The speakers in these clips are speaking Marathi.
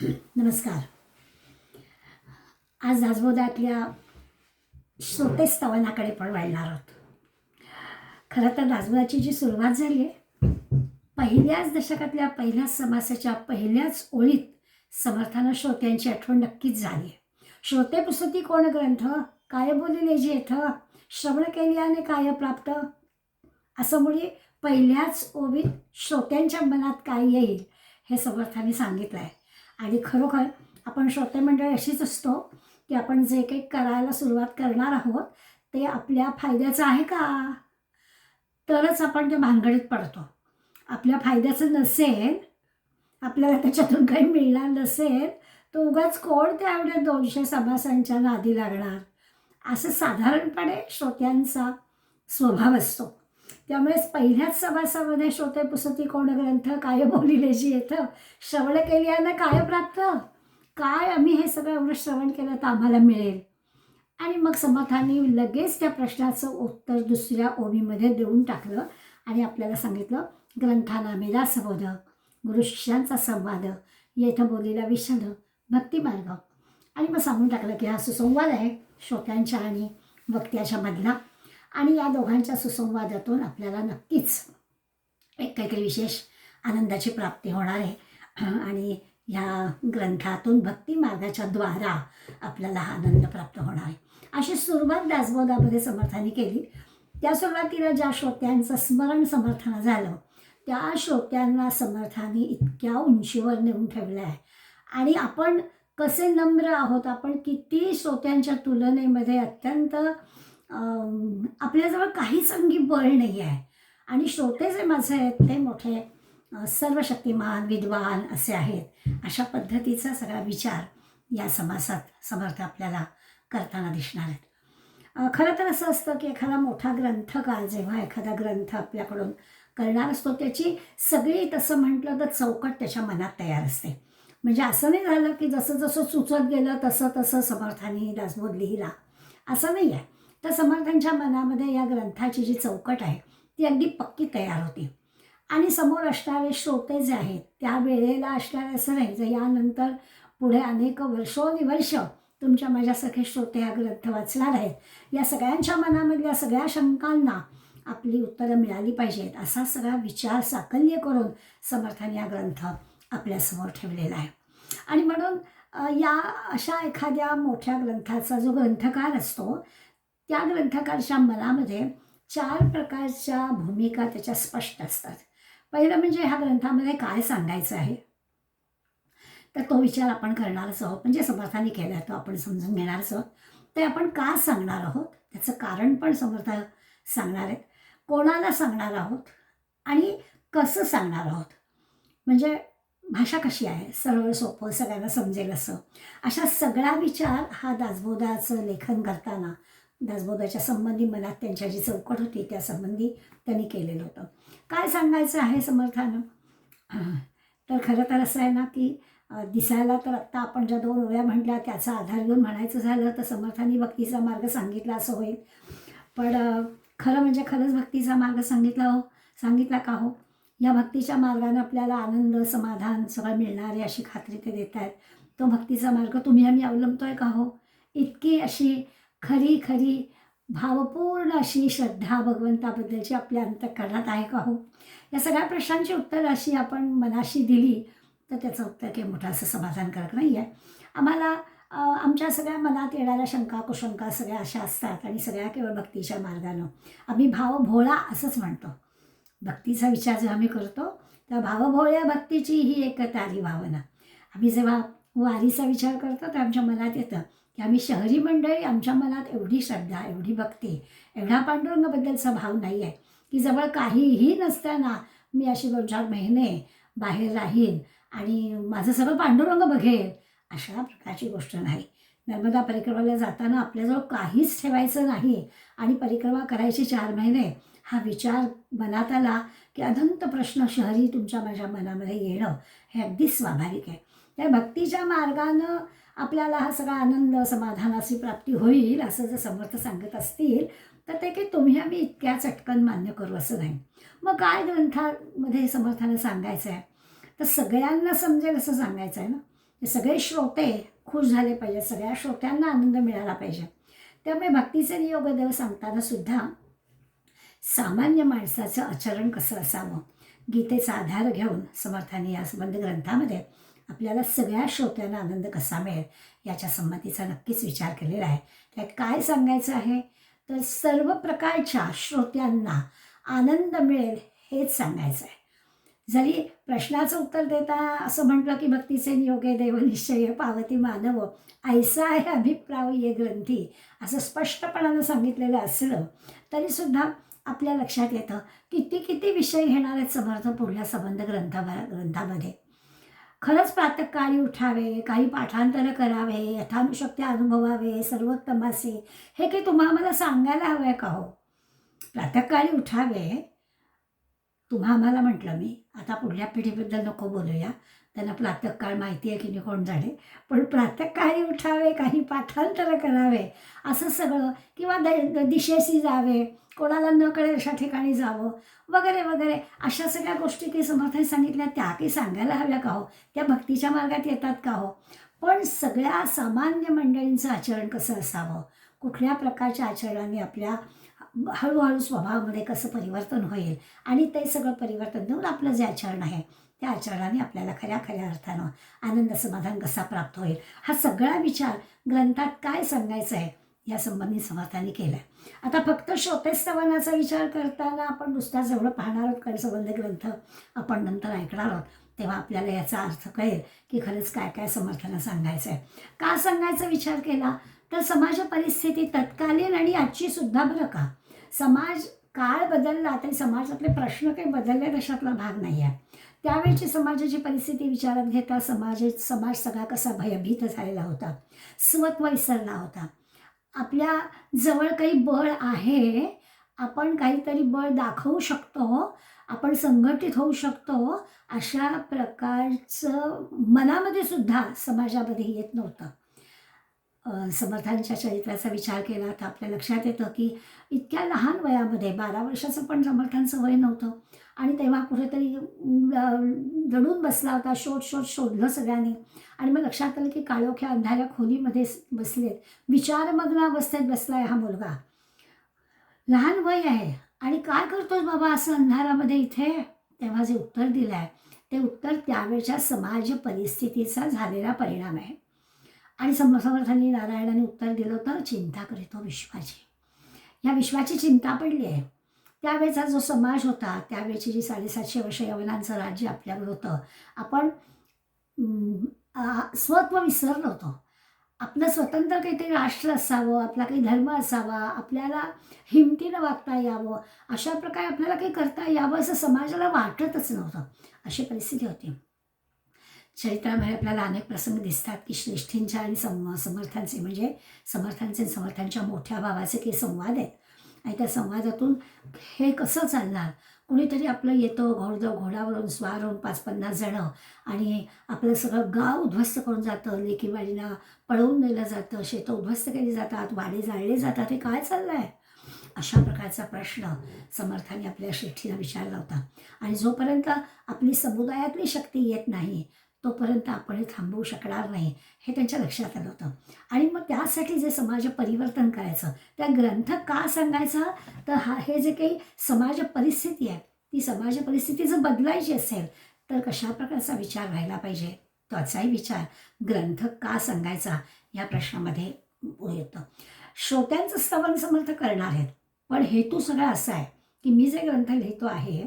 नमस्कार. आज दासबोधातल्या श्रोतेस्तवनाकडे पण वळणार आहोत. खरं तर दासबोधाची जी सुरुवात झाली आहे, पहिल्याच दशकातल्या पहिल्याच समासाच्या पहिल्याच ओळीत समर्थानं श्रोत्यांची आठवण नक्कीच झाली आहे. श्रोते पुसती कोण ग्रंथ, काय बोलिले जेथ, श्रवण केल्याने काय प्राप्त, असं मुळे पहिल्याच ओळीत श्रोत्यांच्या मनात काय येईल हे समर्थांनी सांगितलं आहे. आणि खरोखर आपण श्रोते मंडळी अशीच असतो की आपण जे काही करायला सुरुवात करणार आहोत ते आपल्या फायद्याचं आहे का, तरच आपण त्या भानगडीत पडतो. आपल्या फायद्याचं नसेल, आपल्याला त्याच्यातून काही मिळणार नसेल, तर उगाच कोण त्या एवढ्या 200 समासांच्या नादी लागणार, असं साधारणपणे श्रोत्यांचा स्वभाव असतो. त्यामुळेच पहिल्याच समासामध्ये श्रोते पुसती कोण ग्रंथ, काय बोलिले जेथ, श्रवण केल्यानं काय प्राप्त, काय आम्ही हे सगळं एवढं श्रवण केलं तर आम्हाला मिळेल. आणि मग समर्थांनी लगेच त्या प्रश्नाचं उत्तर दुसऱ्या ओळीमध्ये देऊन टाकलं आणि आपल्याला सांगितलं, ग्रंथानामे दासबोध, गुरु शिष्यांचा संवाद, येथ बोलीला विषद, भक्तिमार्ग. आणि मग सांगून टाकलं की हा सुसंवाद आहे श्रोत्यांच्या आणि वक्त्याच्या मधला, आणि या दोघांच्या सुसंवादातून आपल्याला नक्कीच एक काहीतरी विशेष आनंदाची प्राप्ती होणार आहे. आणि ह्या ग्रंथातून भक्ती मार्गाच्या द्वारा आपल्याला हा आनंद प्राप्त होणार आहे. अशी सुरुवात दासबोधामध्ये समर्थांनी केली. त्या सुरुवातीला ज्या श्रोत्यांचं स्मरण समर्थानं झालं, त्या श्रोत्यांना समर्थांनी इतक्या उंचीवर नेऊन ठेवलं आहे. आणि आपण कसे नम्र आहोत, आपण किती श्रोत्यांच्या तुलनेमध्ये अत्यंत आपल्याजवळ काहीच अंगी बळ नाही आहे. आणि श्रोते जे माझे आहेत ते मोठे सर्वशक्तिमान विद्वान असे आहेत. अशा पद्धतीचा सगळा विचार या समासात समर्थ आपल्याला करताना दिसणार आहेत. खरं तर असं असतं की एखादा मोठा ग्रंथकार जेव्हा एखादा ग्रंथ आपल्याकडून करणार असतो, त्याची सगळी तसं म्हटलं तर चौकट त्याच्या मनात तयार असते. म्हणजे असं नाही झालं की जसं जसं सुचत गेलं तसं तसं समर्थांनी दासबोध लिहिला, असं नाही आहे. तर समर्थांच्या मनामध्ये या ग्रंथाची जी चौकट आहे ती अगदी पक्की तयार होती. आणि समोर असणारे श्रोते जे आहेत त्या वेळेला असणारे असं नाही, जर यानंतर पुढे अनेक वर्षोनिवर्ष तुमच्या माझ्यासारखे श्रोते हा ग्रंथ वाचणार आहेत, या सगळ्यांच्या मनामधल्या सगळ्या शंकांना आपली उत्तरं मिळाली पाहिजेत, असा सगळा विचार साकल्य करून समर्थांनी हा ग्रंथ आपल्यासमोर ठेवलेला आहे. आणि म्हणून या अशा एखाद्या मोठ्या ग्रंथाचा जो ग्रंथकार असतो, त्या ग्रंथकारच्या मनामध्ये 4 प्रकारच्या भूमिका त्याच्या स्पष्ट असतात. पहिलं म्हणजे ह्या ग्रंथामध्ये काय सांगायचं आहे, तर तो विचार आपण करणारच आहोत. म्हणजे समर्थांनी केला तो आपण समजून घेणारच आहोत. ते आपण का सांगणार आहोत त्याचं कारण पण समर्थ सांगणार आहेत, कोणाला सांगणार आहोत आणि कसं सांगणार आहोत. म्हणजे भाषा कशी आहे, सरळ सोपं सगळ्यांना समजेल असं, अशा सगळा विचार हा दासबोधाचं लेखन करताना दासबोधाच्या संबंधी मनात त्यांच्या जी चौकट होती त्या संबंधी त्यांनी केलेलं होतं. काय सांगायचं आहे समर्थानं, तर खरं तर असं आहे ना की दिसायला तर आत्ता आपण ज्या 2 ओव्या म्हटल्या त्याचा आधार घेऊन म्हणायचं झालं तर समर्थांनी भक्तीचा मार्ग सांगितला असं होईल. पण खरं म्हणजे खरंच भक्तीचा मार्ग सांगितला का हो. या भक्तीच्या मार्गाने आपल्याला आनंद समाधान सगळं मिळणार आहे अशी खात्री ते देत आहेत. तो भक्तीचा मार्ग तुम्ही आम्ही अवलंबतो आहे का हो. इतकी अशी खरी खरी भावपूर्ण अशी श्रद्धा भगवंताबद्दलची आपल्या अंतःकरणात आहे का हो. या सगळ्या प्रश्नांची उत्तर अशी आपण मनाशी दिली तर त्याचं उत्तर काही मोठं असं समाधानकारक नाही आहे. आम्हाला आमच्या सगळ्या मनात येणाऱ्या शंका कुशंका सगळ्या अशा असतात आणि सगळ्या केवळ भक्तीच्या मार्गानं. आम्ही भाव भोळा असंच म्हणतो. भक्तीचा विचार जेव्हा आम्ही करतो तेव्हा भावभोळ्या भक्तीची ही एक तारी भावना. आम्ही जेव्हा वारीचा विचार करतो तर आमच्या मनात येतं की आम्ही शहरी मंडळी, आमच्या मनात एवढी श्रद्धा एवढी भक्ती एवढा पांडुरंगाबद्दलचा भाव नाही आहे की जवळ काहीही नसताना मी अशी 2-4 महिने बाहेर राहीन आणि माझं सगळं पांडुरंग बघेल, अशा प्रकारची गोष्ट नाही. नर्मदा परिक्रमाला जाताना आपल्याजवळ काहीच ठेवायचं नाही आणि परिक्रमा करायची 4 महिने, हा विचार मनात आला की अनंत प्रश्न शहरी तुमच्या माझ्या मनामध्ये येणं हे अगदी स्वाभाविक आहे. त्या भक्तीच्या मार्गानं आपल्याला हा सगळा आनंद समाधानाची प्राप्ती होईल असं जर समर्थ सांगत असतील तर ते काही तुम्ही आम्ही इतक्या चटकन मान्य करू असं नाही. मग काय ग्रंथामध्ये समर्थानं सांगायचं आहे, तर सगळ्यांना समजेल असं सांगायचं आहे ना. हे सगळे श्रोते खुश झाले पाहिजे, सगळ्या श्रोत्यांना आनंद मिळाला पाहिजे. त्यामुळे भक्तीचे नियोगदेव सांगताना सुद्धा सामान्य माणसाचं आचरण कसं असावं, गीतेचा आधार घेऊन समर्थांनी या संबंध ग्रंथामध्ये आपल्याला सगळ्या श्रोत्यांना आनंद कसा मिळेल याच्या संमतीचा नक्कीच विचार केलेला आहे. त्यात काय सांगायचं आहे तर सर्व प्रकारच्या श्रोत्यांना आनंद मिळेल हेच सांगायचं आहे. जरी प्रश्नाचं उत्तर देता असं म्हटलं की भक्तीचे नियोगे देव निश्चय पावती मानव ऐसा आहे अभिप्राय ये ग्रंथी असं स्पष्टपणानं सांगितलेलं असलं तरीसुद्धा आपल्या लक्षात येतं किती किती विषय घेणार आहेत समर्थ पुढल्या संबंध ग्रंथामध्ये. खरंच प्रातःकाळी उठावे, काही पाठांतर करावे, यथानुशक्ती अनुभवावे, सर्वोत्तमासे, हे काही तुम्हाला मला सांगायला हवं आहे का हो? प्रातःकाळी उठावे तुम्हा आम्हाला म्हटलं मी, आता पुढल्या पिढीबद्दल नको बोलूया, त्यांना प्रातःकाळ माहिती आहे की नाही कोण जाणे, पण प्रातःकाळी उठावे, काही पाठांतर करावे असं सगळं, किंवा दिशेशी जावे, कोणाला न कळेल अशा ठिकाणी जावं वगैरे वगैरे, अशा सगळ्या गोष्टी काही समर्थांनी सांगितल्या, त्या काही सांगायला हव्या का हो? त्या भक्तीच्या मार्गात येतात का हो? पण सगळ्या सामान्य मंडळींचं आचरण कसं असावं, कुठल्या प्रकारच्या आचरणाने आपल्या हळूहळू स्वभावामध्ये कसं परिवर्तन होईल आणि ते सगळं परिवर्तन देऊन आपलं जे आचरण आहे त्या आचरणाने आपल्याला खऱ्या खऱ्या अर्थानं आनंद समाधान कसा प्राप्त होईल, हा सगळा विचार ग्रंथात काय सांगायचं आहे या संबंधित समर्थांनी केला आहे. आता फक्त श्रोतेस्तवनाचा विचार करताना आपण नुसता जवळ पाहणार आहोत, कारण संबंध ग्रंथ आपण नंतर ऐकणार आहोत, तेव्हा आपल्याला याचा अर्थ कळेल की खरंच काय काय समर्थांना सांगायचं आहे. का सांगायचा विचार केला तर समाज परिस्थिती तत्कालीन आणि आजची सुद्धा बरं का, समाज काळ बदलला तरी समाजातले प्रश्न काही बदलले तशातला भाग नाही आहे. त्यावेळची समाजाची परिस्थिती विचारात घेता समाज सगळा कसा भयभीत झालेला होता, स्वत्व विसरला होता. आपल्या जवळ काही बळ आहे, आपण काहीतरी बळ दाखवू शकतो, आपण संघटित होऊ शकतो, अशा प्रकारचं मनामध्ये सुद्धा समाजामध्ये येत नव्हतं. समर्थांच्या चरित्राचा विचार केला तर आपल्या लक्षात येतं की इतक्या लहान वयामध्ये 12 वर्षाचं पण समर्थांचं वय नव्हतं आणि तेव्हा कुठेतरी दडून बसला होता. शोधलं सगळ्यांनी आणि मग लक्षात आलं की काळोख्या अंधाऱ्या खोलीमध्ये बसलेत, विचारमग्न अवस्थेत बसला आहे हा मुलगा, लहान वय आहे आणि काय करतोस बाबा असं अंधारामध्ये इथे. तेव्हा जे उत्तर दिलं आहे ते उत्तर त्यावेळच्या समाज परिस्थितीचा झालेला परिणाम आहे. आणि समर्थांनी नारायणाने उत्तर दिलं होतं, चिंता करीतो विश्वाची. या विश्वाची चिंता पडली आहे. त्यावेळेचा जो समाज होता, त्यावेळची जी 750 वर्ष यवनांचं राज्य आपल्यावर होतं, आपण स्वत्व विसरलो होतो. आपलं स्वतंत्र काहीतरी राष्ट्र असावं, आपला काही धर्म असावा, आपल्याला हिमतीनं वागता यावं, अशा प्रकारे आपल्याला काही करता यावं असं समाजाला वाटतच नव्हतं. अशी परिस्थिती होती. चरित्रामध्ये आपल्याला अनेक प्रसंग दिसतात की श्रेष्ठींच्या आणि समर्थांचे, म्हणजे समर्थांच्या मोठ्या भावाचे काही संवाद आहेत आणि त्या संवादातून हे कसं चालणार, कुणीतरी आपलं येतं घोड्यावरून स्वार होऊन 5-50 जणं आणि आपलं सगळं गाव उद्ध्वस्त करून जातं, लेकीबाळींना पळवून नेलं जातं, शेतं उद्ध्वस्त केली जातात, वाडे जाळले जातात, हे काय चाललं आहे. अशा प्रकारचा प्रश्न समर्थांनी आपल्या श्रेष्ठीला विचारला होता. आणि जोपर्यंत आपली समुदायातली शक्ती येत नाही तोपर्यंत आपण हे थांबवू शकणार नाही, हे त्यांच्या लक्षात आलं होतं. आणि मग त्यासाठी जे समाज परिवर्तन करायचं, त्या ग्रंथ का सांगायचा तर हे जे काही समाज परिस्थिती आहे, ती समाज परिस्थिती जर बदलायची असेल तर कशा प्रकारचा विचार व्हायला पाहिजे, त्याचाही विचार ग्रंथ का सांगायचा या प्रश्नामध्ये येतं. श्रोत्यांचं स्तवन समर्थ करणार आहेत, पण हेतू सगळा असा आहे की मी जे ग्रंथ लिहितो आहे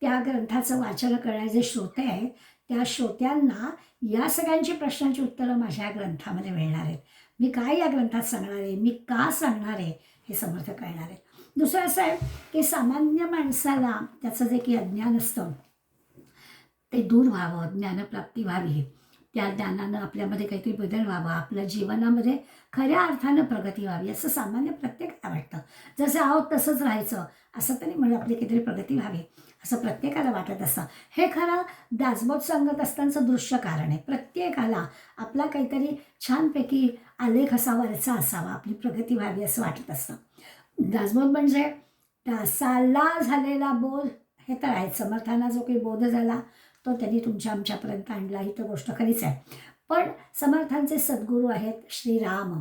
त्या ग्रंथाचं वाचन करणारे जे श्रोते आहेत त्या श्रोत्यांना या सगळ्यांची प्रश्नांची उत्तरं माझ्या ग्रंथामध्ये मिळणार आहेत. मी काय या ग्रंथात सांगणार आहे, मी का सांगणार आहे, हे समर्थ करणार आहे. दुसरं असं आहे की सामान्य माणसाला त्याचं जे काही अज्ञान असतं ते दूर व्हावं, ज्ञानप्राप्ती व्हावी, त्या ज्ञानानं आपल्यामध्ये काहीतरी बदल व्हावा, आपल्या जीवनामध्ये खऱ्या अर्थानं प्रगती व्हावी असं सामान्य प्रत्येकाला वाटतं. जसं आहोत तसंच राहायचं असं तरी म्हणजे आपली काहीतरी प्रगती व्हावी असं प्रत्येकाला वाटत असतं. हे खरं दासबोध सांगत असतानाचं दृश्य कारण आहे. प्रत्येकाला आपला काहीतरी छानपैकी आलेख असावा, रचा असावा, आपली प्रगती व्हावी असं वाटत असतं. दासबोध म्हणजे दासाला झालेला बोध हे तर आहेच. समर्थांना जो काही बोध झाला तो त्यांनी तुमच्या आमच्यापर्यंत आणला, ही तर गोष्ट खरीच आहे. पण समर्थांचे सद्गुरू आहेत श्रीराम,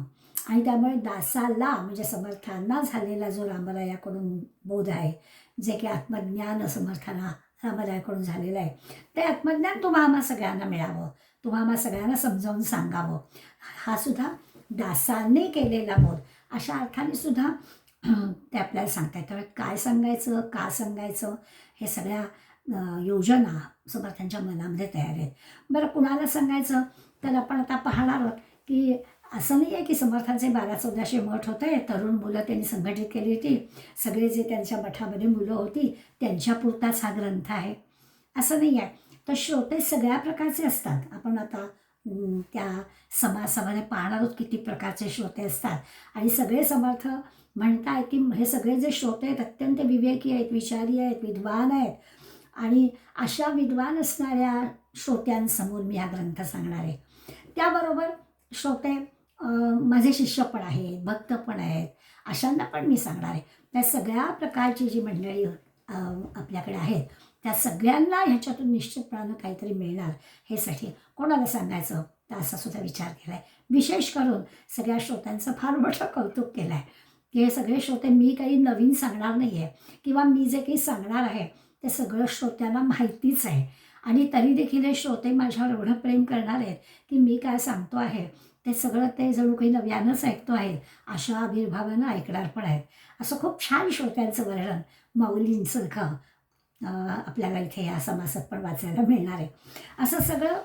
आणि त्यामुळे दासाला म्हणजे समर्थांना झालेला जो रामरायाकडून बोध आहे, जे की आत्मज्ञान समर्थांना रामरायाकडून झालेलं आहे, ते आत्मज्ञान तुम्हा आम्हा सगळ्यांना मिळावं, तुम्हा आम्हा सगळ्यांना समजावून सांगावं, हा सुद्धा दासाने केलेला बोध अशा अर्थाने सुद्धा ते आपल्याला सांगता येतं. काय सांगायचं, का सांगायचं, हे सगळ्या योजना समर्थांच्या मनामध्ये तयार आहेत. बरं, कुणाला सांगायचं, तर आपण आता पाहणार आहोत की असं नाही आहे की समर्थांचे 1200-1400 मठ होते, तरुण मुलं त्यांनी संघटित केली होती, सगळे जे त्यांच्या मठामध्ये मुलं होती त्यांच्यापुरताच हा ग्रंथ आहे, असं नाही आहे. तर श्रोते सगळ्या प्रकारचे असतात. आपण आता त्या समासामध्ये पाहणार आहोत किती प्रकारचे श्रोते असतात, आणि सगळे समर्थ म्हणताय की हे सगळे जे श्रोते आहेत अत्यंत विवेकी आहेत, विचारी आहेत, विद्वान आहेत, आणि अशा विद्वान असणाऱ्या श्रोत्यांसमोर मी हा ग्रंथ सांगणार आहे. त्याबरोबर श्रोते माझे शिष्य पण आहेत, भक्त पण आहेत, अशांना पण मी सांगणार आहे. त्या सगळ्या प्रकारची जी मंडळी आपल्याकडे आहेत त्या सगळ्यांना ह्याच्यातून निश्चितपणानं काहीतरी मिळणार, हे साठी कोणाला सांगायचं, तर असा सुद्धा विचार केला आहे. विशेष करून सगळ्या श्रोत्यांचं फार मोठं कौतुक केलं आहे की हे सगळे श्रोते, मी काही नवीन सांगणार नाही आहे, किंवा मी जे काही सांगणार आहे ते सगळं श्रोत्यांना माहितीच आहे, आणि तरी देखील हे श्रोते माझ्यावर एवढं प्रेम करणार आहेत की मी काय सांगतो आहे ते सगळं ते जणू काही नव्यानंच ऐकतो आहे, अशा आविर्भावानं ऐकणार पण आहेत. असं खूप छान श्रोत्यांचं वर्णन माऊलींसारखं आपल्याला इथे या समासात पण वाचायला मिळणार आहे. असं सगळं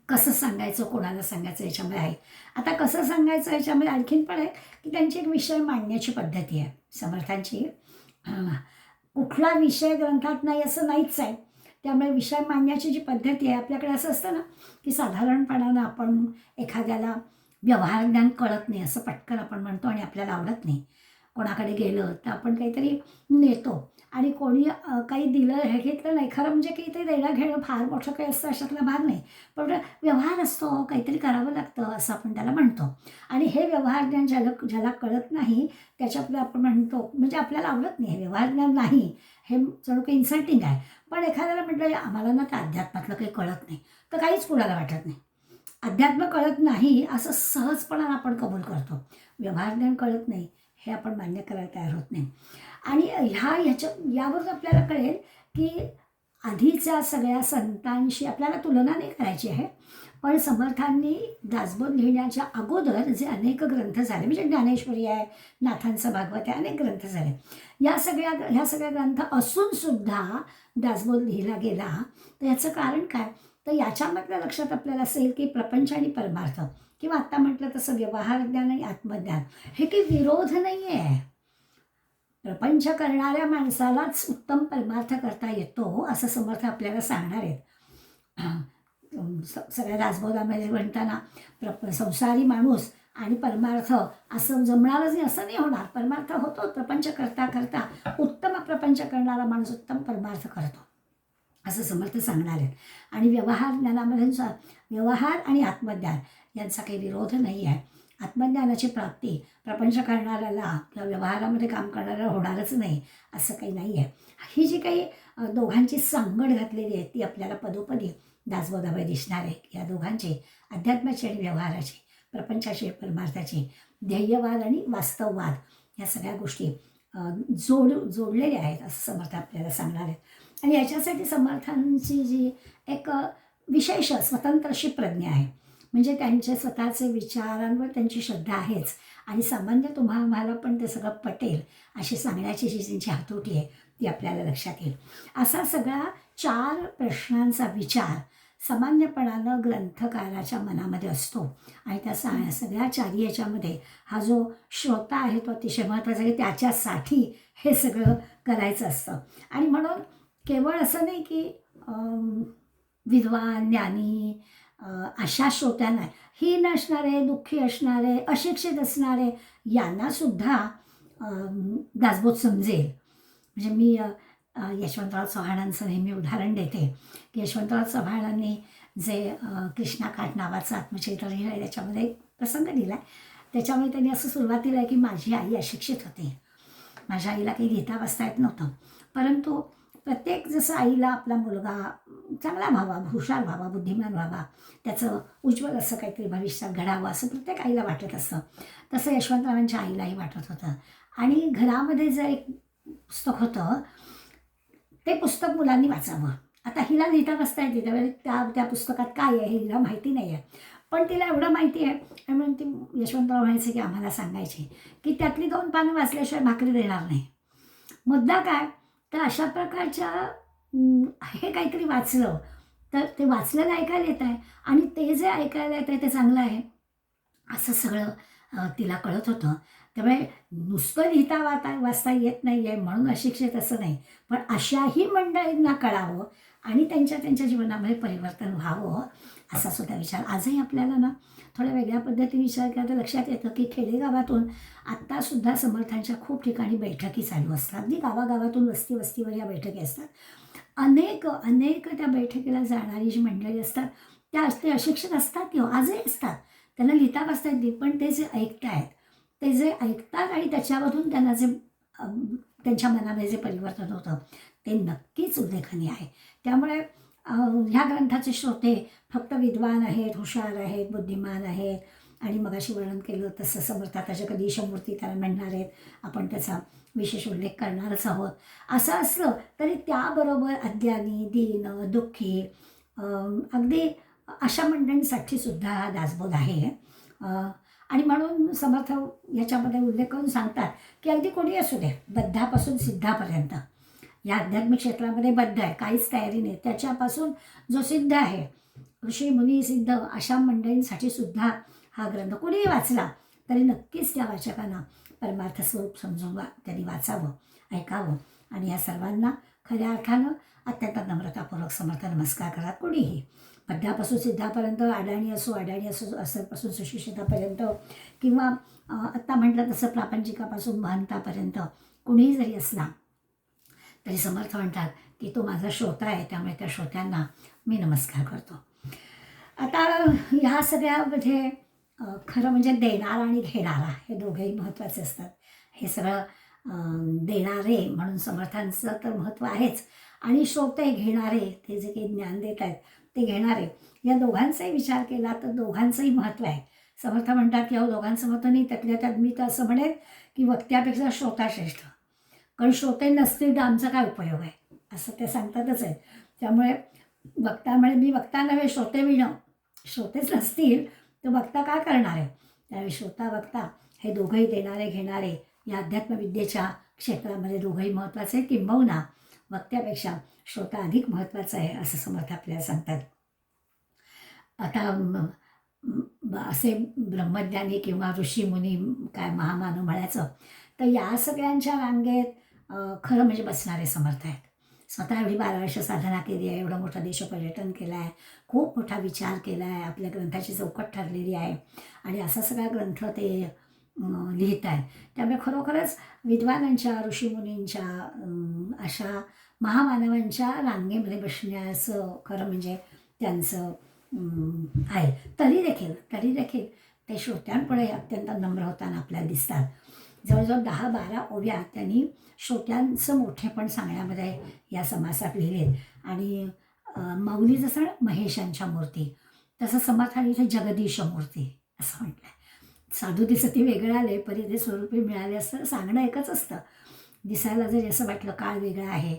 कसं सांगायचं, कोणाला सांगायचं याच्यामध्ये आहे. आता कसं सांगायचं याच्यामध्ये आणखीन पण आहे की त्यांची एक विषय मांडण्याची पद्धती आहे समर्थांची. कुठला विषय ग्रंथात नाही असं नाहीच आहे, त्यामुळे विषय मांडण्याची जी पद्धती आहे, आपल्याकडे असं असतं ना की साधारणपणानं आपण एखाद्याला व्यवहार ज्ञान कळत नाही असं पटकन आपण म्हणतो, आणि आपल्याला आवडत नाही. कोणाकडे गेलं तर आपण काहीतरी नेतो, आणि कोणी काही दिलं हे घेतलं नाही, खरं म्हणजे की ते देणं घेणं फार मोठं काही असतं अशातला भाग नाही, पण व्यवहार असतो, काहीतरी करावं लागतं असं आपण त्याला म्हणतो. आणि हे व्यवहार ज्ञान ज्याला कळत नाही त्याच्यातलं आपण म्हणतो, म्हणजे आपल्याला आवडत नाही, हे व्यवहार ज्ञान नाही, हे जणू काही इन्सल्टिंग आहे. पण एखाद्याला म्हटलं आम्हाला ना त्या अध्यात्मातलं काही कळत नाही, तर काहीच कुणाला वाटत नाही. अध्यात्म कळत नाही असं सहजपणानं आपण कबूल करतो, व्यवहार ज्ञान कळत नाही हे आपण मान्य करायला तयार होत नाही. आणि यावरून आपल्याला कळेल की आधीच्या सगळ्या संतांशी आपल्याला तुलना नाही करायची आहे, पण समर्थांनी दासबोध लिहिण्याच्या अगोदर जे अनेक ग्रंथ झाले, म्हणजे ज्ञानेश्वरी आहे, नाथांचं भागवत आहे, अनेक ग्रंथ झाले, ह्या सगळ्या ग्रंथ असूनसुद्धा दासबोध लिहिला गेला. तर याचं कारण काय, तर याच्यामधल्या लक्षात आपल्याला असेल की प्रपंच आणि परमार्थ, किंवा आत्ता म्हटलं तसं व्यवहार ज्ञान आणि आत्मज्ञान, हे काही विरोध नाही आहे. प्रपंच करणाऱ्या माणसालाच उत्तम परमार्थ करता येतो असं समर्थ आपल्याला सांगणार आहेत. सगळ्या दासबोधामध्ये म्हणताना संसारी माणूस आणि परमार्थ असं जमणारच नाही असं नाही होणार. परमार्थ होतो, प्रपंच करता करता उत्तम प्रपंच करणारा माणूस उत्तम परमार्थ करतो असं समर्थ सांगणार आहेत. आणि व्यवहार ज्ञानामध्ये व्यवहार आणि आत्मज्ञान यांचा काही विरोध नाही आहे. आत्मज्ञानाची प्राप्ती प्रपंच करणाऱ्याला किंवा व्यवहारामध्ये काम करणाऱ्याला होणारच नाही असं काही नाही आहे. ही जी काही दोघांची सांगड घातलेली आहे ती आपल्याला पदोपदी दासबोधामध्ये दिसणार आहे. या दोघांची अध्यात्माची आणि व्यवहाराची, प्रपंचाची परमार्थाची, ध्येयवाद आणि वास्तववाद या सगळ्या गोष्टी जोडलेल्या आहेत असं समर्थ आपल्याला सांगणार आहेत. आणि याच्यासाठी समर्थांची जी एक विशेष स्वतंत्र अशी प्रज्ञा आहे, म्हणजे त्यांचे स्वतःचे विचारांवर त्यांची श्रद्धा आहेच, आणि सामान्य आम्हाला पण ते सगळं पटेल अशी सांगण्याची जी त्यांची हातोटी आहे ती आपल्याला लक्षात येईल. असा सगळा 4 प्रश्नांचा विचार सामान्यपणानं ग्रंथकाराच्या मनामध्ये असतो, आणि त्या सगळ्या 4 याच्यामध्ये हा जो श्रोता आहे तो अतिशय महत्त्वाचा आहे. त्याच्यासाठी हे सगळं करायचं असतं. आणि म्हणून केवळ असं नाही की विद्वान ज्ञानी अशा श्रोत्यांना, हीन असणारे, दुःखी असणारे, अशिक्षित असणारे यांनासुद्धा दासबोध समजेल. म्हणजे मी यशवंतराव चव्हाणांचं नेहमी उदाहरण देते की यशवंतराव चव्हाणांनी जे कृष्णाकाठ नावाचं आत्मचरित्र लिहिलं आहे त्याच्यामध्ये एक प्रसंग दिला आहे. त्याच्यामुळे त्यांनी असं सुरुवातीला आहे की माझी आई अशिक्षित होती, माझ्या आईला काही लिहिता वाचता येत नव्हतं, परंतु प्रत्येक जसं आईला आपला मुलगा चांगला व्हावा, हुशार व्हावा, बुद्धिमान व्हावा, त्याचं उज्ज्वल असं काहीतरी भविष्यात घडावं असं प्रत्येक आईला वाटत असतं. तसं यशवंतरावांच्या आईलाही वाटत होतं. आणि घरामध्ये जे एक पुस्तक होतं ते पुस्तक मुलांनी वाचावं. आता हिला लिहिता वाचता येते, त्यावेळी त्या पुस्तकात काय आहे हे हिला माहिती नाही आहे, पण तिला एवढं माहिती आहे. आणि म्हणून ती यशवंतराव म्हणायचे की आम्हाला सांगायचे की त्यातली 2 पानं वाचल्याशिवाय भाकरी देणार नाही. मुद्दा काय, तर अशा प्रकारच्या हे काहीतरी वाचलं तर ते वाचलेलं ऐकायला येत आहे आणि ते जे ऐकायला येत आहे ते चांगलं आहे असं सगळं तिला कळत होतं. त्यामुळे नुसतं लिहिता वाचता येत नाही आहे म्हणून अशिक्षित असं नाही, पण अशाही मंडळींना कळावं आणि त्यांच्या जीवनामध्ये परिवर्तन व्हावं असा सुद्धा विचार आजही आपल्याला ना थोड्या वेगळ्या पद्धतीने विचार केला तर लक्षात येतं की खेडेगावातून आत्तासुद्धा समर्थांच्या खूप ठिकाणी बैठकी चालू असतात. अगदी गावागावातून वस्तीवर या बैठकी असतात. अनेक त्या बैठकीला जाणारी जी मंडळी असतात ते अशिक्षित असतात किंवा आजही असतात, त्यांना लिहिता वाचता येते, पण ते जे ऐकतात आणि त्याच्यामधून त्यांना जे त्यांच्या मनामध्ये जे परिवर्तन होतं ते नक्कीच उल्लेखनीय आहे. त्यामुळे ह्या ग्रंथाचे श्रोते फक्त विद्वान आहेत, हुशार आहेत, बुद्धिमान आहेत आणि मगाशी वर्णन केलं तसं समर्थाच्या जगदीशमूर्ती त्याला म्हणणार आहेत, आपण त्याचा विशेष उल्लेख करणारच आहोत. असं असलं तरी त्याबरोबर अज्ञानी, दीन, दुःखी, अगदी अशा मंडळींसाठी सुद्धा हा दासबोध आहे. आणि म्हणून समर्थ याच्यामध्ये उल्लेख करून सांगतात की अगदी कोणी असू दे, बद्धापासून सिद्धापर्यंत या आध्यात्मिक क्षेत्रामध्ये बद्ध आहे, काहीच तयारी नाही, त्याच्यापासून जो सिद्ध आहे, ऋषी मुनी सिद्ध अशा मंडळींसाठी सुद्धा हा ग्रंथ कुणीही वाचला तरी नक्कीच त्या वाचकांना परमार्थ स्वरूप समजून त्यांनी वाचावं, ऐकावं आणि या सर्वांना खऱ्या अर्थानं अत्यंत नम्रतापूर्वक समर्थ नमस्कार करा. कुणीही बद्धापासून सिद्धापर्यंत, अडाणी असो असरपासून सुशिक्षितापर्यंत किंवा आत्ता म्हटलं तसं प्रापंचिकापासून महंतापर्यंत कुणीही जरी असला तरी समर्थ म्हणतात की तो माझा श्रोता आहे, त्यामुळे त्या श्रोत्यांना मी नमस्कार करतो. आता ह्या सगळ्यामध्ये खरं म्हणजे देणारा आणि घेणारा हे दोघेही महत्त्वाचे असतात. हे सगळं देणारे म्हणून समर्थांचं तर महत्त्व आहेच आणि श्रोते घेणारे ते जे काही ज्ञान देत आहेत ते घेणारे, या दोघांचाही विचार केला तर दोघांचंही महत्त्व आहे. समर्थ म्हणतात की अहो दोघांचं महत्त्व नाही, त्यातल्या त्यात मी तर असं म्हणेन की वक्त्यापेक्षा श्रोता श्रेष्ठ, कारण श्रोते नसतील तर आमचा काय उपयोग आहे असं ते सांगतातच आहे. त्यामुळे वक्ता म्हणे मी वक्ता नव्हे श्रोते विणं, श्रोतेच नसतील तर वक्ता काय करणार आहे. त्यावेळी श्रोता वक्ता हे दोघंही देणारे घेणारे या अध्यात्मविद्येच्या क्षेत्रामध्ये दोघंही महत्त्वाचे आहे, किंबहुना वक्त्यापेक्षा श्रोता अधिक महत्त्वाचा आहे असं समर्थ आपल्याला सांगतात. आता असे ब्रह्मज्ञानी किंवा ऋषीमुनी काय महामानव म्हणायचं तर या सगळ्यांच्या रांगेत खरं म्हणजे बसणारे समर्थ आहेत. स्वतः एवढी 12 वर्ष साधना केली आहे, एवढं मोठं देशपर्यटन केलं आहे, खूप मोठा विचार केला आहे, आपल्या ग्रंथाची चौकट ठरलेली आहे आणि असा सगळा ग्रंथ ते लिहित आहेत. त्यामुळे खरोखरच विद्वानांच्या, ऋषीमुनींच्या अशा महामानवांच्या रांगेमध्ये बसण्याचं खरं म्हणजे त्यांचं आहे. तरी देखील ते श्रोत्यांपुढे अत्यंत नम्र होताना आपल्याला दिसतात. जवळजवळ 10-12 ओव्या त्यांनी श्रोत्यांचं मोठेपण सांगण्यामध्ये या समासात लिहिलेत. आणि माऊली जसं महेशांच्या मूर्ती तसं समर्थाने इथे जगदीश मूर्ती असं म्हटलं आहे. साधू दिसती वेगळं आले परी ते स्वरूपी मिळाले असतं, सांगणं एकच असतं. दिसायला जरी असं वाटलं काळ वेगळा आहे,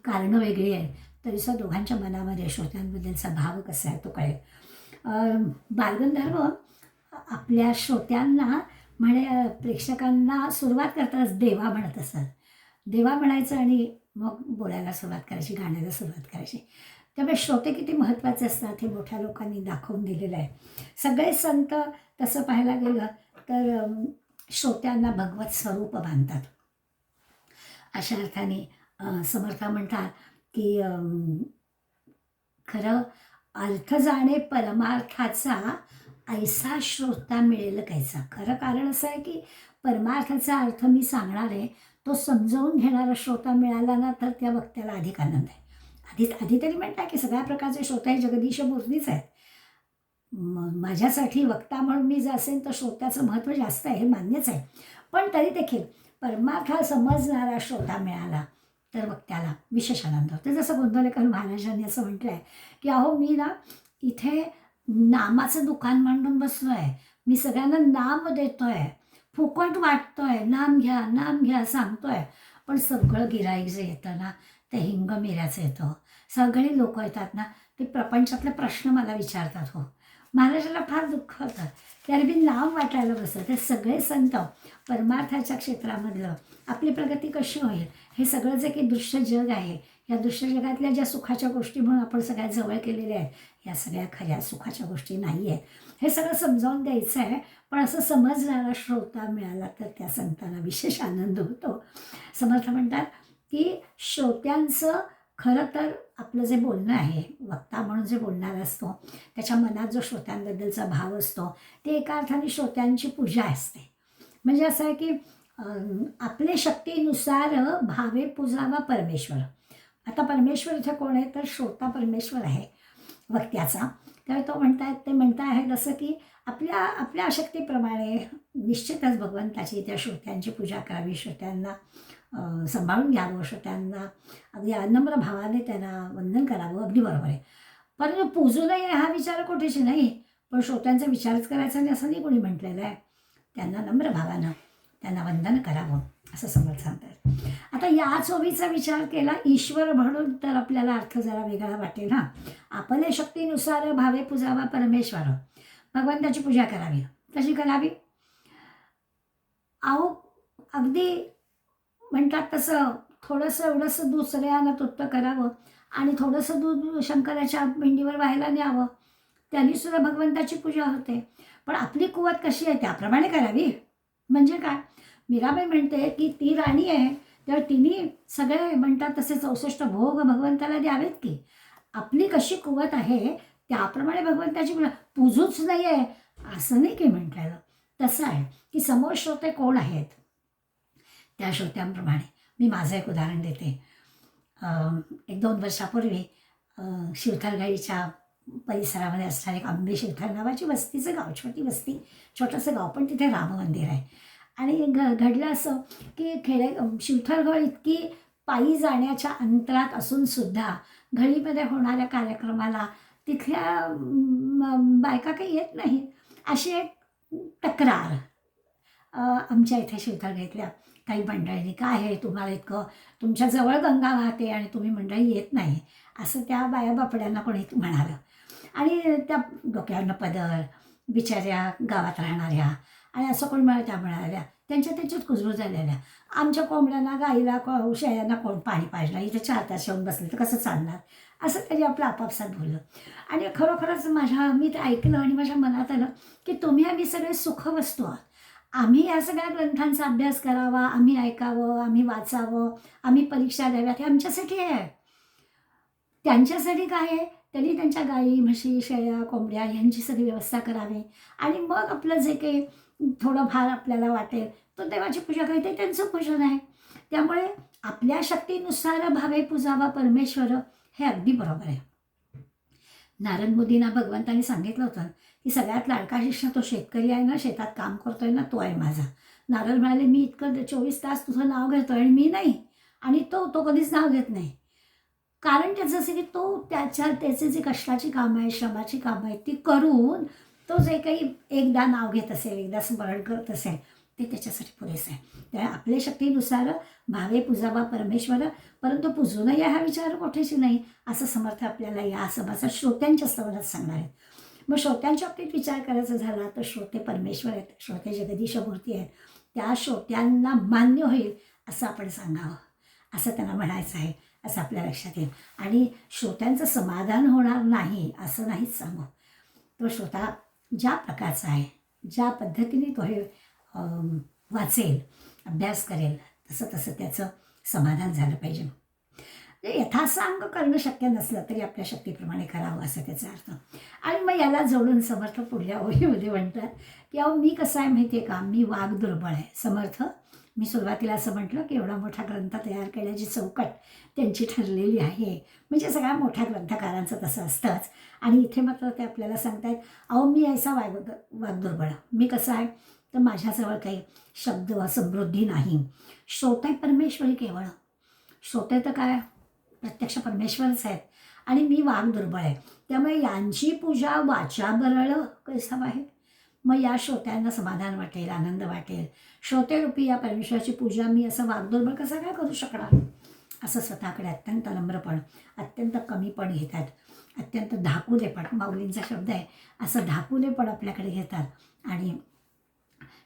कारणं वेगळी आहेत, तरीसुद्धा दोघांच्या मनामध्ये श्रोत्यांबद्दलचा भाव कसा आहे तो कळेल. बालगंधर्व आपल्या श्रोत्यांना प्रेक्षकांना सुरुवात करतानाच देवा म्हणत असत. देवा म्हणायचं आणि मग बोलायला सुरुवात करायची, गाण्याला सुरुवात करायची. त्यामुळे श्रोते किती महत्त्वाचे असतात हे मोठ्या लोकांनी दाखवून दिलेलं आहे. सगळे संत तसं पाहायला गेलं तर श्रोत्यांना भगवत स्वरूप बांधतात. अशा अर्थाने समर्थ म्हणतात की खरं अर्थ जाणे परमार्थाचा ऐसा श्रोता मिळेल कैसा. खरं कारण असं आहे की परमार्थाचा अर्थ मी सांगणार आहे, तो समजावून घेणारा श्रोता मिळाला ना तर त्या वक्त्याला अधिक आनंद आहे. आधी तरी म्हणतात की सगळ्या प्रकारचे श्रोता हे जगदीश मूर्तीच आहेत. माझ्यासाठी वक्ता म्हणून मी जर असेल तर श्रोत्याचं महत्त्व जास्त आहे हे मान्यच आहे, पण तरी देखील परमार्थ समजणारा श्रोता मिळाला तर वक्त्याला विशेष आनंद होतो. जसं गोंंदवलेकर महाराजांनी असं म्हटलं आहे की अहो मी ना इथे नामाचं दुकान मांडून बसलो आहे, मी सगळ्यांना नाम देतो आहे, फुकट वाटतो आहे, नाम घ्या सांगतो आहे, पण सगळं गिऱ्हाईक जे येतं ना ते हिंगमिऱ्याचं येतं. सगळे लोक येतात ना ते प्रपंचातले प्रश्न मला विचारतात. हो, महाराजाला फार दुःख होतं त्याने मी नाम वाटायला बसलं. ते सगळे संत परमार्थाच्या क्षेत्रामधलं आपली प्रगती कशी होईल, हे सगळं जे काही दृश्य जग आहे, या दृश्य जगातल्या ज्या सुखाच्या गोष्टी म्हणून आपण सगळ्यात जवळ केलेल्या आहेत, या सगळ्या खऱ्या सुखाच्या गोष्टी नाही आहेत, हे सगळं समजावून द्यायचं आहे. पण असं समजणारा श्रोता मिळाला तर त्या संतांना विशेष आनंद होतो. समर्थ म्हणतात की श्रोत्यांचं खरं तर आपलं जे बोलणं आहे, वक्ता म्हणून जे बोलणारा असतो त्याच्या मनात जो श्रोत्यांबद्दलचा भाव असतो ते एका अर्थाने श्रोत्यांची पूजा असते. म्हणजे असं आहे की आपले शक्तीनुसार भावे पूजावा परमेश्वर. आता परमेश्वर इथे कोण आहे तर श्रोता परमेश्वर आहे वक्त्याचा. तर तो ते म्हणता आहेत असं की आपल्या शक्तीप्रमाणे निश्चितच भगवंताची त्या श्रोत्यांची पूजा करावी, श्रोत्यांना सांभाळून घ्यावं, श्रोत्यांना अगदी नम्र भावाने त्यांना वंदन करावं, अगदी बरोबर आहे. परंतु पूजू नये हा विचार कुठेच नाही, पण श्रोत्यांचा विचारच करायचा नाही असं नाही कोणी म्हटलेलं आहे. त्यांना नम्र भावानं त्यांना वंदन करावं असं समर्थ सांगतात. आता या ओवीचा विचार केला ईश्वर म्हणून तर आपल्याला अर्थ जरा वेगळा वाटेल. हां, आपल्या शक्तीनुसार भावे पूजावा परमेश्वर. भगवंताची पूजा करावी. कशी करावी? अहो अगदी म्हणतात तसं थोडंसं एवढंसं दूध सगळ्यांना तृप्त करावं आणि थोडंसं दूध शंकराच्या पिंडीवर व्हायला न्यावं, त्यांनी सुद्धा भगवंताची पूजा होते. पण आपली कुवत कशी आहे त्याप्रमाणे करावी. म्हणजे काय, मीराबाई म्हणते की ती राणी आहे तर तिने सगळे म्हणतात तसे 64 भोग भगवंताला द्यावेत की. आपली कशी कुवत आहे त्याप्रमाणे भगवंताची पूजा. पूजूच नाही आहे असं नाही की म्हटलेलं. तसं आहे की समोर श्रोते कोण आहेत त्या श्रोत्यांप्रमाणे. मी माझं एक उदाहरण देते. 1-2 वर्षापूर्वी शिवथरगाईच्या परिसरामध्ये असणारे एक आंबे शिवथर नावाची वस्तीचं गाव, छोटी वस्ती, छोटंसं गाव, पण तिथे राम मंदिर आहे. आणि घडलं असं की शिवथरगड इतकी पायी जाण्याच्या अंतरात असूनसुद्धा घळीमध्ये होणाऱ्या कार्यक्रमाला तिथल्या बायका काही येत नाहीत, अशी एक तक्रार आमच्या इथे शिवथरगडीतल्या काही मंडळींनी. काय आहे तुम्हाला इतकं, तुमच्याजवळ गंगा वाहते आणि तुम्ही मंडळी येत नाही, असं त्या बाया बापड्यांना कोणी म्हणालं. आणि त्या डोक्यावरनं पदर, बिचाऱ्या गावात राहणाऱ्या आणि असं कोण त्या म्हणाल्या, त्यांच्यात कुजबूज झालेल्या. आमच्या कोंबड्यांना, गाईला, शेळ्यांना कोण पाणी पाजलं, इथे 4 तास येऊन बसले तर कसं चालणार, असं त्यांनी आपलं आपापसात बोललं. आणि खरोखरच मी ते ऐकलं आणि माझ्या मनात आलं की तुम्ही आम्ही सगळे सुखवस्तू आहोत. आम्ही या सगळ्या ग्रंथांचा अभ्यास करावा, आम्ही ऐकावं, आम्ही वाचावं, आम्ही परीक्षा द्याव्यात, हे आमच्यासाठी आहे. त्यांच्यासाठी काय आहे, त्यांनी त्यांच्या गाई, म्हशी, शेळ्या, कोंबड्या यांची सगळी व्यवस्था करावी आणि मग आपलं जे काही थोडंफार आपल्याला वाटेल तो देवाची पूजा करते, त्यांचं पूजन आहे. त्यामुळे आपल्या शक्तीनुसार भावे पूजावा परमेश्वर, हे अगदी बरोबर आहे. नारद मुनींना भगवंतांनी सांगितलं होतं की सगळ्यात लाडका शिष्य तो शेतकरी आहे ना, शेतात काम करतोय ना, तो आहे माझा. नारद म्हणाले मी इतकं 24 तास तुझं नाव घेतोय आणि मी नाही, आणि तो कधीच नाव घेत नाही. कारण त्याचं असं की त्याचे जे कष्टाची कामं आहे, श्रमाची कामं आहेत ती करून तो जे काही एकदा नाव घेत असेल, एकदा स्मरण करत असेल, ते त्याच्यासाठी पुरेसं आहे. त्या आपल्या शक्तीनुसार भावे पूजावा परमेश्वर, परंतु पूजू नये हा विचार कुठेच नाही, असं समर्थ आपल्याला या समाजात श्रोत्यांच्या स्तवनात सांगणार आहेत. मग श्रोत्यांच्या बाबतीत विचार करायचा झाला तर श्रोते परमेश्वर आहेत, श्रोते जगदीश मूर्ती आहेत. त्या श्रोत्यांना मान्य होईल असं आपण सांगावं, असं त्यांना म्हणायचं आहे, असं आपल्या लक्षात येईल. आणि श्रोत्यांचं समाधान होणार नाही असं नाहीच सांगू. तो श्रोता ज्या प्रकारचा आहे, ज्या पद्धतीने तो हे वाचेल, अभ्यास करेल, तसं त्याचं समाधान झालं पाहिजे. यथासांग करणं शक्य नसलं तरी आपल्या शक्तीप्रमाणे करावं असं त्याचा अर्थ. आणि मग याला जोडून समर्थ पुढल्या ओळीमध्ये म्हणतात की अहो मी कसं आहे माहिती आहे का, मी वाघ दुर्बळ आहे. समर्थ, मी सुरुवातीला असं म्हटलं की एवढा मोठा ग्रंथ तयार करण्याची चौकट त्यांची ठरलेली आहे, म्हणजे सगळ्या मोठ्या ग्रंथकारांचं तसं असतंच. आणि इथे मात्र ते आपल्याला सांगतायत अहो मी ऐसा वाघ दुर्बळ, मी कसं आहे तर माझ्याजवळ काही शब्द समृद्धी नाही. श्रोते परमेश्वरी केवळ, श्रोते तर काय प्रत्यक्ष परमेश्वरच आहेत आणि मी वाघ दुर्बळ आहे. त्यामुळे यांची पूजा वाचा बरळ कैसा आहे. मग या श्रोत्यांना समाधान वाटेल, आनंद वाटेल. श्रोतेरूपी या परमेश्वराची पूजा मी असं वाघ दुर्बळ कसं काय करू शकणार. असं स्वतःकडे अत्यंत नम्रपण, अत्यंत कमीपण घेतात, अत्यंत धाकुलेपण, माऊलींचा शब्द आहे, असं धाकुलेपण आपल्याकडे घेतात आणि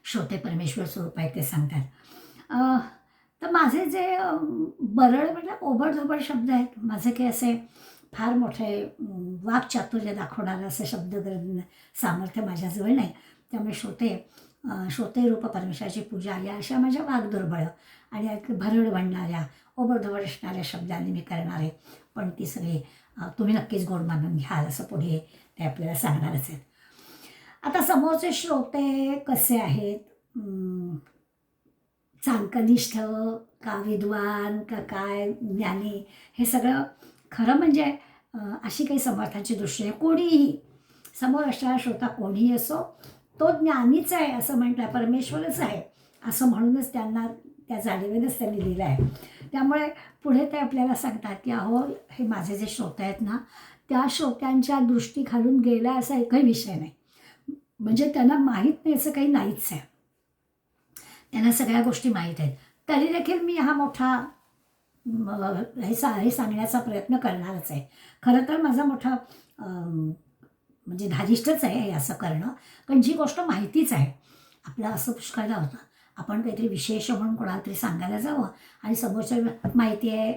श्रोते परमेश्वर स्वरूप आहे ते सांगतात. तर माझे जे बरळ म्हणजे ओबडधोबड शब्द आहेत, माझे काही असे फार मोठे वाक्चातुर्य दाखवणारं असे शब्द सामर्थ्य माझ्याजवळ नाही. त्यामुळे श्रोते रूप परमेश्वराची पूजा या अशा माझ्या वागदुर्बळ आणि भरड बनणाऱ्या ओबडधोबड असणाऱ्या शब्दांनी मी करणार आहे. पण ती सगळी तुम्ही नक्कीच गोड मानून घ्याल असं पुढे ते आपल्याला सांगणारच आहेत. आता समोरचे श्रोते कसे आहेत, चांकनिष्ठ का विद्वान का काय ज्ञानी, हे सगळं खरं म्हणजे अशी काही समर्थांची दृष्टी आहे. कोणीही समोर असणारा श्रोता कोणीही असो, तो ज्ञानीच आहे असं म्हटलं, परमेश्वरच आहे असं म्हणूनच त्यांना त्या जाणीवेनंच त्यांनी लिहिलं आहे. त्यामुळे पुढे ते आपल्याला सांगतात की अहो हे माझे जे श्रोते आहेत ना, त्या श्रोत्यांच्या दृष्टी खालून गेला असा एकही विषय नाही. म्हणजे त्यांना माहीत नाही असं काही नाहीच आहे. त्यांना सगळ्या गोष्टी माहीत आहेत. तरी देखील मी हा मोठा हे सांगण्याचा प्रयत्न करणारच आहे. खरं तर माझा मोठा म्हणजे धारिष्टच आहे हे असं करणं. कारण जी गोष्ट माहितीच आहे, आपलं असं पुष्कळदा होतं, आपण काहीतरी विशेष म्हणून कोणाला तरी सांगायला जावं आणि समोरच्या माहिती आहे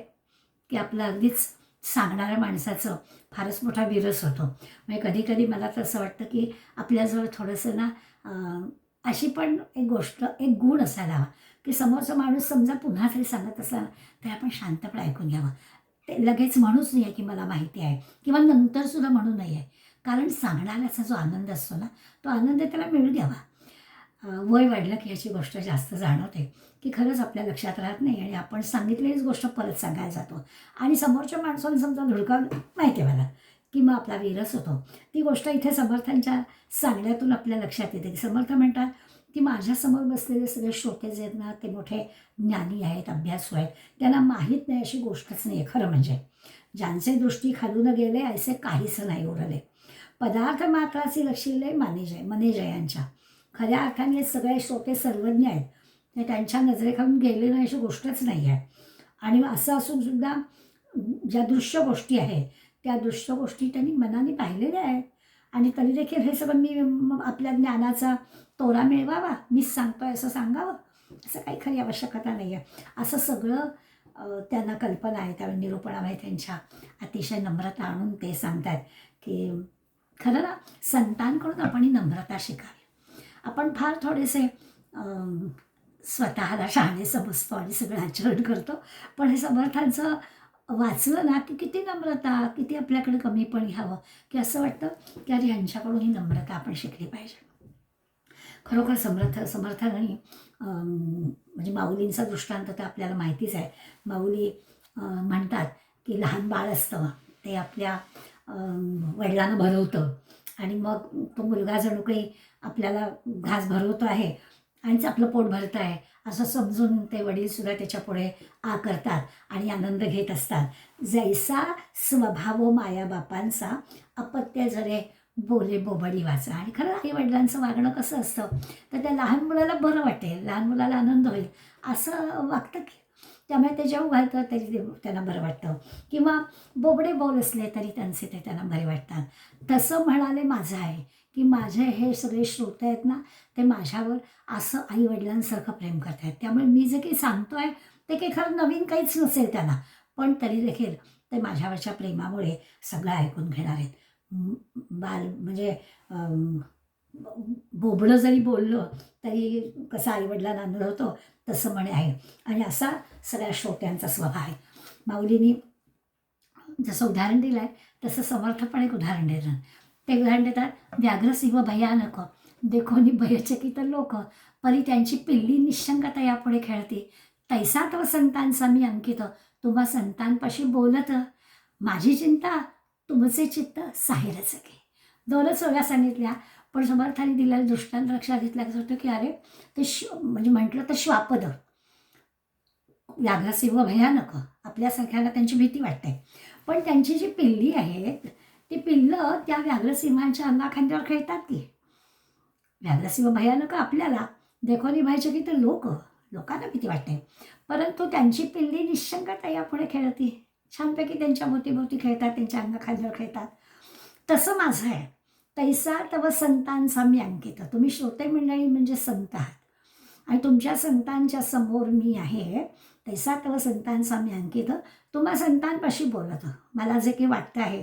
की आपलं अगदीच सांगणाऱ्या माणसाचं फारच मोठा विरस होतो. म्हणजे कधी कधी मला तर असं वाटतं की आपल्याजवळ थोडंसं ना अशी पण एक गोष्ट, एक गुण असायला हवा की समोरचा माणूस समजा पुन्हा तरी सांगत असला ना तरी आपण शांतपणे ऐकून घ्यावं. ते लगेच म्हणूच नाही आहे की मला माहिती आहे किंवा नंतरसुद्धा म्हणू नाही आहे. कारण सांगणाऱ्याचा जो आनंद असतो ना, तो आनंद त्याला मिळू द्यावा. वय वाढलं की ह्याची गोष्ट जास्त जाणवते की खरंच आपल्या लक्षात राहत नाही आणि आपण सांगितलेलीच गोष्ट परत सांगायला जातो आणि समोरच्या माणसाला समजा धुडकावून माहिती आहे मला की मग आपला विरस होतो. ती गोष्ट इथे समर्थांच्या सांगण्यातून आपल्या लक्षात येते. समर्थ म्हणतात की माझ्यासमोर बसलेले सगळे श्रोते जे आहेत ना, ते मोठे ज्ञानी आहेत, अभ्यासू आहेत, त्यांना माहीत नाही अशी गोष्टच नाही आहे. खरं म्हणजे ज्यांचे दृष्टी खालून गेले ऐसे काहीच नाही उरले. पदार्थ मात्राचे लक्षिले मनेजयांच्या. खऱ्या अर्थाने सगळे श्रोते सर्वज्ञ आहेत, ते त्यांच्या नजरेखालून गेले नाही अशी गोष्टच नाही आहे. आणि असं असून सुद्धा ज्या दृश्य गोष्टी आहेत त्या दृश्य गोष्टी त्यांनी मनाने पाहिलेल्या आहेत आणि तरी देखील हे सगळं मी आपल्या ज्ञानाचा तोरा मिळवावा, मीच सांगतोय असं सांगावं, असं काही खरी आवश्यकता नाही आहे. असं सगळं त्यांना कल्पना आहे. त्यावेळी निरूपणामध्ये त्यांच्या अतिशय नम्रता आणून ते सांगतात की खरं ना, संतांकडून आपण ही नम्रता शिकावी. आपण फार थोडेसे स्वतःला शहाणे समजतो आणि सगळं आचरण करतो, पण हे समर्थांचं वाचलं ना की किती नम्रता, किती आपल्याकडे कमीपण घ्यावं की असं वाटतं की अरे यांच्याकडून ही नम्रता आपण शिकली पाहिजे. खरोखर समर्थांनी म्हणजे माऊलींचा दृष्टांत तर आपल्याला माहितीच आहे. माऊली म्हणतात की लहान बाळ असतं, ते आपल्या वडिलांना भरवतं आणि मग तो मुलगा जणू काही आपल्याला घास भरवतो आहे आणि आपलं पोट भरतं आहे असं समजून ते वडीलसुद्धा त्याच्यापुढे करतात आणि आनंद घेत असतात. जैसा स्वभाव मायाबापांचा अपत्य जरे बोले बोबडी वाचा. आणि खरं आई वडिलांचं वागणं कसं असतं तर त्या लहान मुलाला बरं वाटेल, लहान मुलाला आनंद होईल असं वागतं की, त्यामुळे ते जेव्हा घालतं तरी त्यांना बरं वाटतं किंवा बोबडे बोल असले तरी त्यांचे ते त्यांना बरे वाटतात. तसं म्हणाले माझं आहे की माझे हे सगळे श्रोते आहेत ना, ते माझ्यावर असं आई वडिलांसारखं प्रेम करत आहेत. त्यामुळे मी जे काही सांगतो आहे ते काही खरं नवीन काहीच नसेल त्यांना, पण तरी देखील ते माझ्यावरच्या प्रेमामुळे सगळं ऐकून घेणार आहेत. बाल म्हणजे बोबडं जरी बोललं तरी कसं आईवडिलांना आनंद होतो तसं म्हणे आहे. आणि असा सगळ्या श्रोत्यांचा स्वभाव आहे. माऊलींनी जसं उदाहरण दिलं आहे तसं समर्थपणे एक उदाहरण देतात. ते उदाहरण देतात, व्याघ्रसिंह भयानक देखोनी भयचकित लोक, परी त्यांची पिल्ली निशंकता यापुढे खेळते. तैसा तव संतांचा मी अंकित, तुम्हा संतांपाशी बोलत, माझी चिंता तुमचे चित्त साहिरच की. दोनच ओव्या सांगितल्या, पण समर्थाने दिलेल्या दृष्टांत लक्षात घेतल्या कसं होतं की अरे ते म्हणजे म्हटलं तर श्वापद व्याघ्रसिंह भयानक, आपल्यासारख्याला त्यांची भीती वाटते. पण त्यांची जी पिल्ली आहेत ती पिल्लं त्या व्याघ्रसिंहांच्या अंगाखांद्यावर खेळतात की. व्याघ्रसिंह भयानक आपल्याला देखोनी व्हायचे की तर लोकांना भीती वाटते, परंतु त्यांची पिल्ली निश्चंकता यापुढे खेळती, छानपैकी त्यांच्या भोवती खेळतात, त्यांच्या अंगाखांद्यावर खेळतात. तसं माझं आहे. तैसा तव संतांचा मी अंकित. तुम्ही श्रोते मंडळी म्हणजे संत आहात आणि तुमच्या संतांच्या समोर मी आहे. तैसा तव संतांचा मी अंकित. तुम्हा संतांपाशी बोलत मला जे काही वाटतं आहे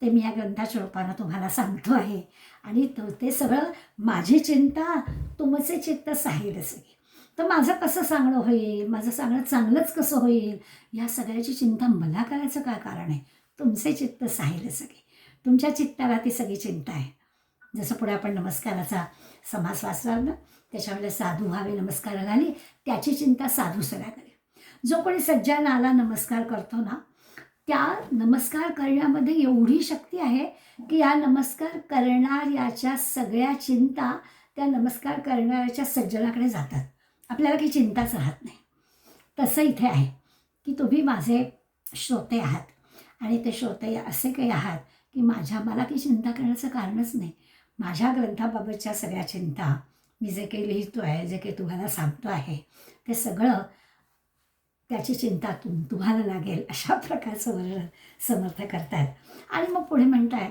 ते मी या ग्रंथाच्या रूपानं तुम्हाला सांगतो आहे. आणि ते सगळं माझी चिंता तुमचे चित्त साहिल सगळे. तर माझं कसं सांगणं होईल, माझं सांगणं चांगलंच कसं होईल, या सगळ्याची चिंता मला करायचं काय कारण आहे. तुमचे चित्त साहिल सगळे, तुमच्या चित्ताला ती सगळी चिंता आहे. जसं पुढे आपण नमस्काराचा समास वाचला ना, त्याच्यामध्ये साधू व्हावे नमस्कार घाली, त्याची चिंता साधू सगळ्या करे. जो कोणी सज्जनाला नमस्कार करतो ना, त्या नमस्कार करण्यामध्ये एवढी शक्ती आहे की या नमस्कार करणाऱ्याच्या सगळ्या चिंता त्या नमस्कार करणाऱ्याच्या सज्जनाकडे जातात. आपल्याला काही चिंताच राहत नाही. तसं इथे आहे की तुम्ही माझे श्रोते आहात आणि ते श्रोते असे काही आहात की मला काही चिंता करण्याचं कारणच नाही. माझ्या ग्रंथाबाबतच्या सगळ्या चिंता, मी जे काही लिहितो आहे, जे काही तुम्हाला सांगतो आहे, ते सगळं त्याची चिंता तुम्हाला लागेल अशा प्रकारचं वर्णन समर्थ करतायत. आणि मग पुढे म्हणतायत,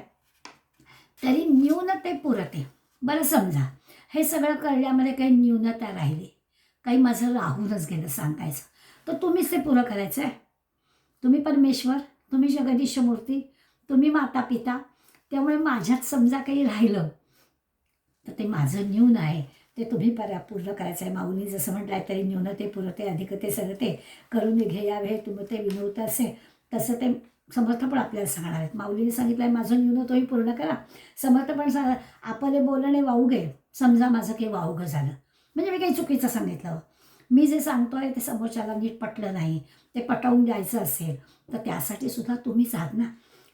तरी न्यूनते पुरते. बरं समजा हे सगळं करण्यामध्ये काही न्यूनता राहिली, काही माझं राहूनच गेलं सांगायचं, तर तुम्हीच ते पुरं करायचं आहे. तुम्ही परमेश्वर, तुम्ही जगदीश मूर्ती, तुम्ही माता पिता. त्यामुळे माझ्यात समजा काही राहिलं तर ते माझं न्यून आहे, ते तुम्ही पूर्ण करायचं आहे. माऊली जसं म्हटलं आहे, तरी न्यूनते पुरते अधिकते सरते करून घ्यावे तुम ते विनवत असे. तसं ते समर्थ पण आपल्याला सांगणार आहेत. माऊलीने सांगितलं आहे, माझं न्यून तोही पूर्ण करा. समर्थ पण सांगा, आपले बोलणे वाऊगे, समजा माझं काही वाऊगं झालं म्हणजे मी काही चुकीचं सांगितलं, मी जे सांगतो आहे ते समोरच्याला नीट पटलं नाही, ते पटवून द्यायचं असेल तर त्यासाठी सुद्धा तुम्हीच आहात ना.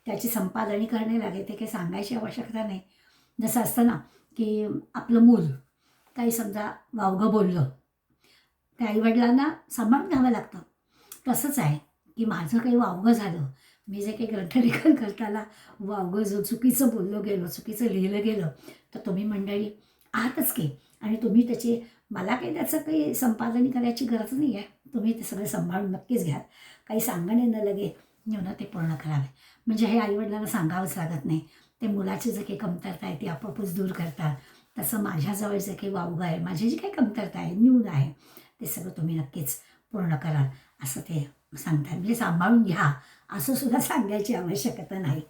त्याची संपादनी करणे लागेल, ते काही सांगायची आवश्यकता नाही. जसं असतं ना की आपलं मूल काही समजा वावगं बोललं, त्या आईवडिलांना सांभाळून घ्यावं लागतं. तसंच आहे की माझं काही वावगं झालं, मी जे काही ग्रंथलेखन करताना वावगं जो चुकीचं बोललं गेलं, चुकीचं लिहिलं गेलं, तर तुम्ही मंडळी आहातच की. आणि तुम्ही त्याची, मला काही त्याचं काही संपादनी करायची गरज नाही आहे. तुम्ही ते सगळं सांभाळून नक्कीच घ्या. काही सांगणे न लगे न्यूनते पूर्ण करावे. म्हणजे हे आईवडिलांना सांगावंच लागत नाही. ते मुलाची जे काही कमतरता आहे ती आपोआपच दूर करतात. तसं माझ्याजवळ जे काही वावगं आहे, माझी जी काही कमतरता आहे, न्यून आहे, ते सगळं तुम्ही नक्कीच पूर्ण कराल असं ते सांगतात. म्हणजे सांभाळून घ्या असं सुद्धा सांगायची आवश्यकता नाही.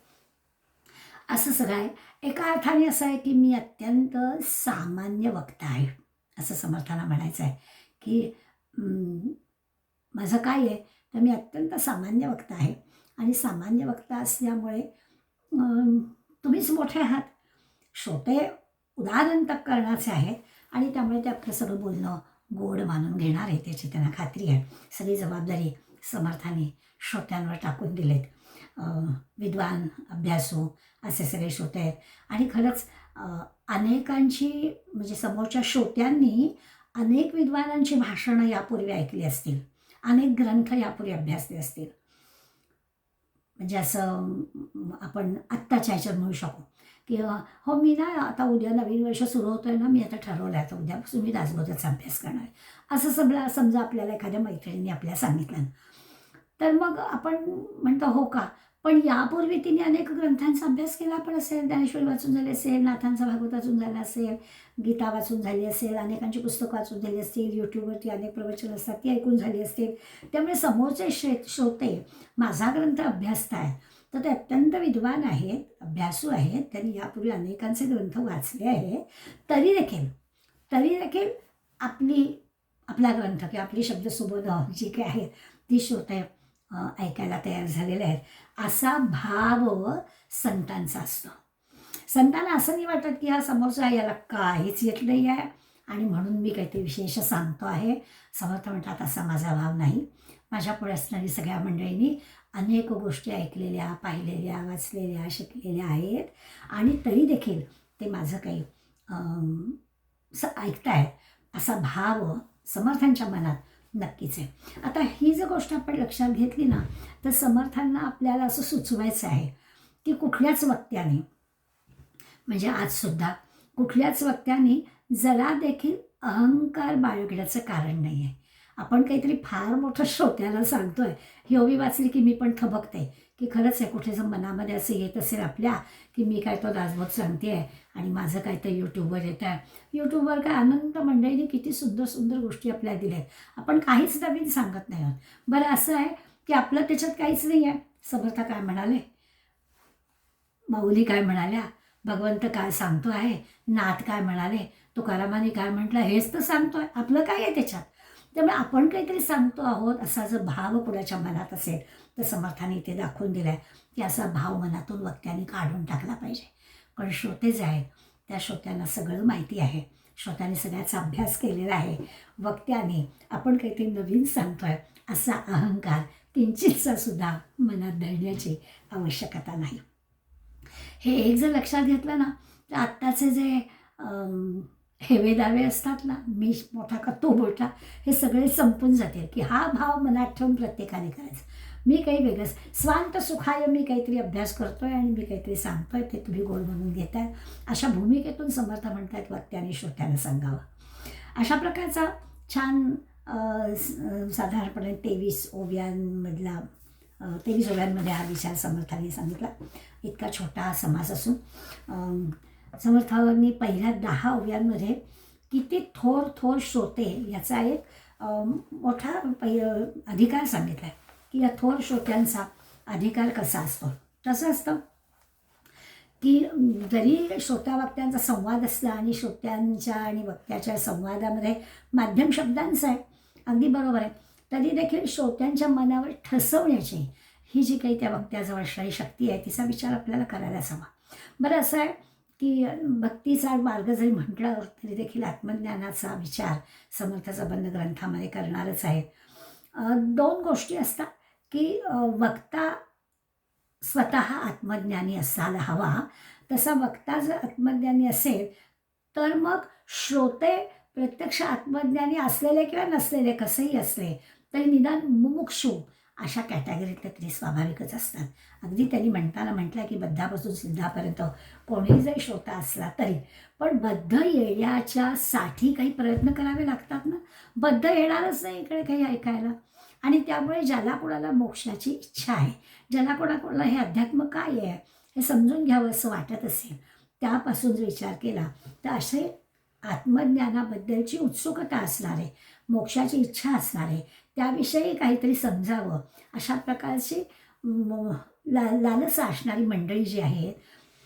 असं सगळं आहे. एका अर्थाने असं आहे की मी अत्यंत सामान्य वक्ता आहे असं समर्थांना म्हणायचं आहे. की माझं काय आहे तर मी अत्यंत सामान्य वक्ता आहे आणि सामान्य वक्ता असल्यामुळे तुम्हीच मोठे आहात. श्रोते उदाहरणतक आहेत आणि त्यामुळे ते आपलं सगळं बोलणं गोड मानून घेणार आहे, त्याची त्यांना खात्री आहे. सगळी जबाबदारी समर्थाने श्रोत्यांवर टाकून दिलेत. विद्वान, अभ्यासू असे सगळे श्रोते आहेत. आणि खरंच अनेकांची, म्हणजे समोरच्या श्रोत्यांनी अनेक विद्वानांची भाषणं यापूर्वी ऐकली असतील, अनेक ग्रंथ यापूर्वी अभ्यासले असतील. म्हणजे असं आपण आत्ताच्या ह्याच्यात म्हणू शकू की हो मी ना आता उद्या नवीन वर्ष सुरू होतं आहे ना, मी आता ठरवलं आहे आता उद्यापासून मी दासबोधाचा अभ्यास करणार आहे, असं समजा आपल्याला एखाद्या मैत्रिणीने आपल्याला सांगितलं, तर मग आपण म्हणतो हो का, पण यापूर्वी तिने अनेक ग्रंथांचा अभ्यास केला पण असेल, ज्ञानेश्वरी वाचून झाली असेल, नाथांचा भागवत वाचून झाला असेल, गीता वाचून झाली असेल, अनेकांची पुस्तकं वाचून झाली असतील, यूट्यूबवरती अनेक प्रवचन असतात ती ऐकून झाली असतील. त्यामुळे समोरचे श्रोते माझा ग्रंथ अभ्यासताय तर ते अत्यंत विद्वान आहेत, अभ्यासू आहेत, त्यांनी यापूर्वी अनेकांचे ग्रंथ वाचले आहे. तरी देखील आपला ग्रंथ किंवा आपली शब्दसुबोध जी काही आहेत ती श्रोते ऐकायला तयार झालेले आहेत, असा भाव संतांचा असतो. संतांना असं नाही वाटत की हा समोरचा याला काहीच येत नाही आहे आणि म्हणून मी काहीतरी विशेष सांगतो आहे. समर्थ म्हणतात असा माझा भाव नाही. माझ्या पुढे असणारी सगळ्या मंडळींनी अनेक गोष्टी ऐकलेल्या, पाहिलेल्या, वाचलेल्या, शिकलेल्या आहेत आणि तरी देखील ते माझं काही ऐकतायत असा भाव समर्थांच्या मनात नक्कीच आहे. आता ही जर गोष्ट आपण लक्षात घेतली ना, तर समर्थांना आपल्याला असं सुचवायचं आहे की कुठल्याच वक्त्याने, म्हणजे आजसुद्धा कुठल्याच वक्त्याने जरा देखील अहंकार बाळगण्याचं कारण नाही आहे. आपण काहीतरी फार मोठं श्रोत्याला सांगतोय, ही ओवी वाचली की मी पण थबकते की खरंच आहे, कुठे जर मनामध्ये असं येत असेल आपल्या की मी काय तो दासबोध सांगते आहे आणि माझं काय तर यूट्यूबवर येतं आहे. यूट्यूबवर काय अनंत मंडळींनी किती सुंदर सुंदर गोष्टी आपल्याला दिल्या आहेत, आपण काहीच नवीन सांगत नाही आहोत. बरं असं आहे की आपलं त्याच्यात काहीच नाही आहे. समर्थ काय म्हणाले, माऊली काय म्हणाल्या, भगवंत काय सांगतो आहे, नाथ काय म्हणाले, तुकारामाने काय म्हटलं, हेच तर सांगतोय, आपलं काय आहे त्याच्यात. त्यामुळे आपण काहीतरी सांगतो आहोत असा जर भाव कुणाच्या मनात असेल तर समर्थाने इथे दाखवून दिलाय की असा भाव मनातून वक्त्यांनी काढून टाकला पाहिजे. पण श्रोते जे आहेत त्या श्रोत्यांना सगळं माहिती आहे, श्रोत्याने सगळ्याचा अभ्यास केलेला आहे. वक्त्याने आपण काहीतरी नवीन सांगतोय असा अहंकार किंचितचा सुद्धा मनात धरण्याची आवश्यकता नाही. हे एक जर लक्षात घेतलं ना, तर आत्ताचे जे हेवे दावे असतात ना, मी मोठा का तो मोठा, हे सगळे संपून जातील की हा भाव मनात ठेवून प्रत्येकाने करायचं. मी काही वेगळंच स्वांत सुखाय मी काहीतरी अभ्यास करतोय आणि मी काहीतरी सांगतोय, ते तुम्ही गोड म्हणून घेताय, अशा भूमिकेतून समर्थ म्हणतात वक्त्याने श्रोत्याने सांगावं. अशा प्रकारचा छान साधारणपणे 23 ओव्यांमधला 23 ओव्यांमध्ये हा विचार समर्थांनी सांगितला. इतका छोटा समास असून समर्थांनी पहिल्या 10 ओव्यांमध्ये किती थोर थोर श्रोते याचा एक मोठा अधिकार सांगितला आहे की या थोर श्रोत्यांचा अधिकार कसा असतो. तसं असतं की जरी श्रोता वक्त्यांचा संवाद असला आणि श्रोत्यांच्या आणि वक्त्याच्या संवादामध्ये माध्यम शब्दांचं आहे, अगदी बरोबर आहे, तरी देखील श्रोत्यांच्या मनावर ठसवण्याची ही जी काही त्या वक्त्याजवळ असणारी शक्ती आहे तिचा विचार आपल्याला करायलाच हवा. बरं असं आहे की भक्तीचा मार्ग जरी म्हटलं तरी देखील आत्मज्ञानाचा विचार समर्थाचा बंद ग्रंथामध्ये करणारच आहे. 2 गोष्टी असतात की वक्ता स्वतः आत्मज्ञानी असायला हवा, तसा वक्ता जर आत्मज्ञानी असेल तर मग श्रोते प्रत्यक्ष आत्मज्ञानी असलेले किंवा नसलेले कसंही असले तरी निदान मुमुक्षू अशा कॅटेगरीतले तरी स्वाभाविकच असतात. अगदी त्यांनी म्हणताना म्हटलं की बद्धापासून सिद्धापर्यंत कोणीही जरी श्रोता असला तरी, पण बद्ध येण्याच्यासाठी काही प्रयत्न करावे लागतात ना. बद्ध येणारच नाही इकडे काही ऐकायला. आणि त्यामुळे ज्याला कोणाला मोक्षाची इच्छा आहे, ज्याला कोणाला हे अध्यात्म काय आहे हे समजून घ्यावं असं वाटत असेल, त्यापासून जर विचार केला तर असे आत्मज्ञानाबद्दलची उत्सुकता असणारे, मोक्षाची इच्छा असणारे, त्याविषयी काहीतरी समजावं अशा प्रकारची लालसा असणारी मंडळी जी आहेत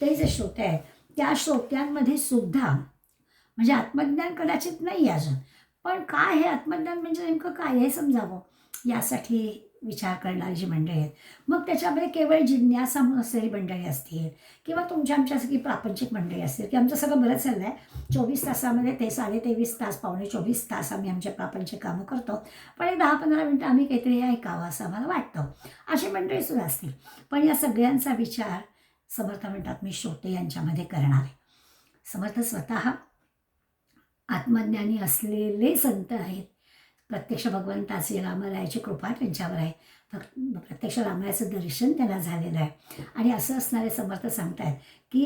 ते जे श्रोते आहेत त्या श्रोत्यांमध्ये सुद्धा म्हणजे आत्मज्ञान कदाचित नाही अजून, पण काय हे आत्मज्ञान म्हणजे नेमकं काय हे समजावं यासाठी विचार करणारी जी मंडळी आहेत. मग त्याच्यामध्ये केवळ जिज्ञासा असलेली मंडळी असतील किंवा तुमच्या आमच्यासारखी प्रापंचिक मंडळी असतील की आमचं सगळं बरं चाललं आहे, 24 तासामध्ये ते 23.5 तास, पावणे 24 तास आम्ही आमच्या प्रापंचिक कामं करतो, पण एक 10-15 मिनटं आम्ही काहीतरी ऐकावं असं आम्हाला वाटतं, अशी मंडळी सुद्धा असतील. पण या सगळ्यांचा विचार समर्थ म्हणतात मी श्रोते यांच्यामध्ये करणार आहे. समर्थ स्वतः आत्मज्ञानी असलेले संत आहेत. प्रत्यक्ष भगवंताची रामरायाची कृपा त्यांच्यावर आहे. प्रत्यक्ष रामरायाचं दर्शन त्यांना झालेलं आहे. आणि असं असणारे समर्थ सांगतायत की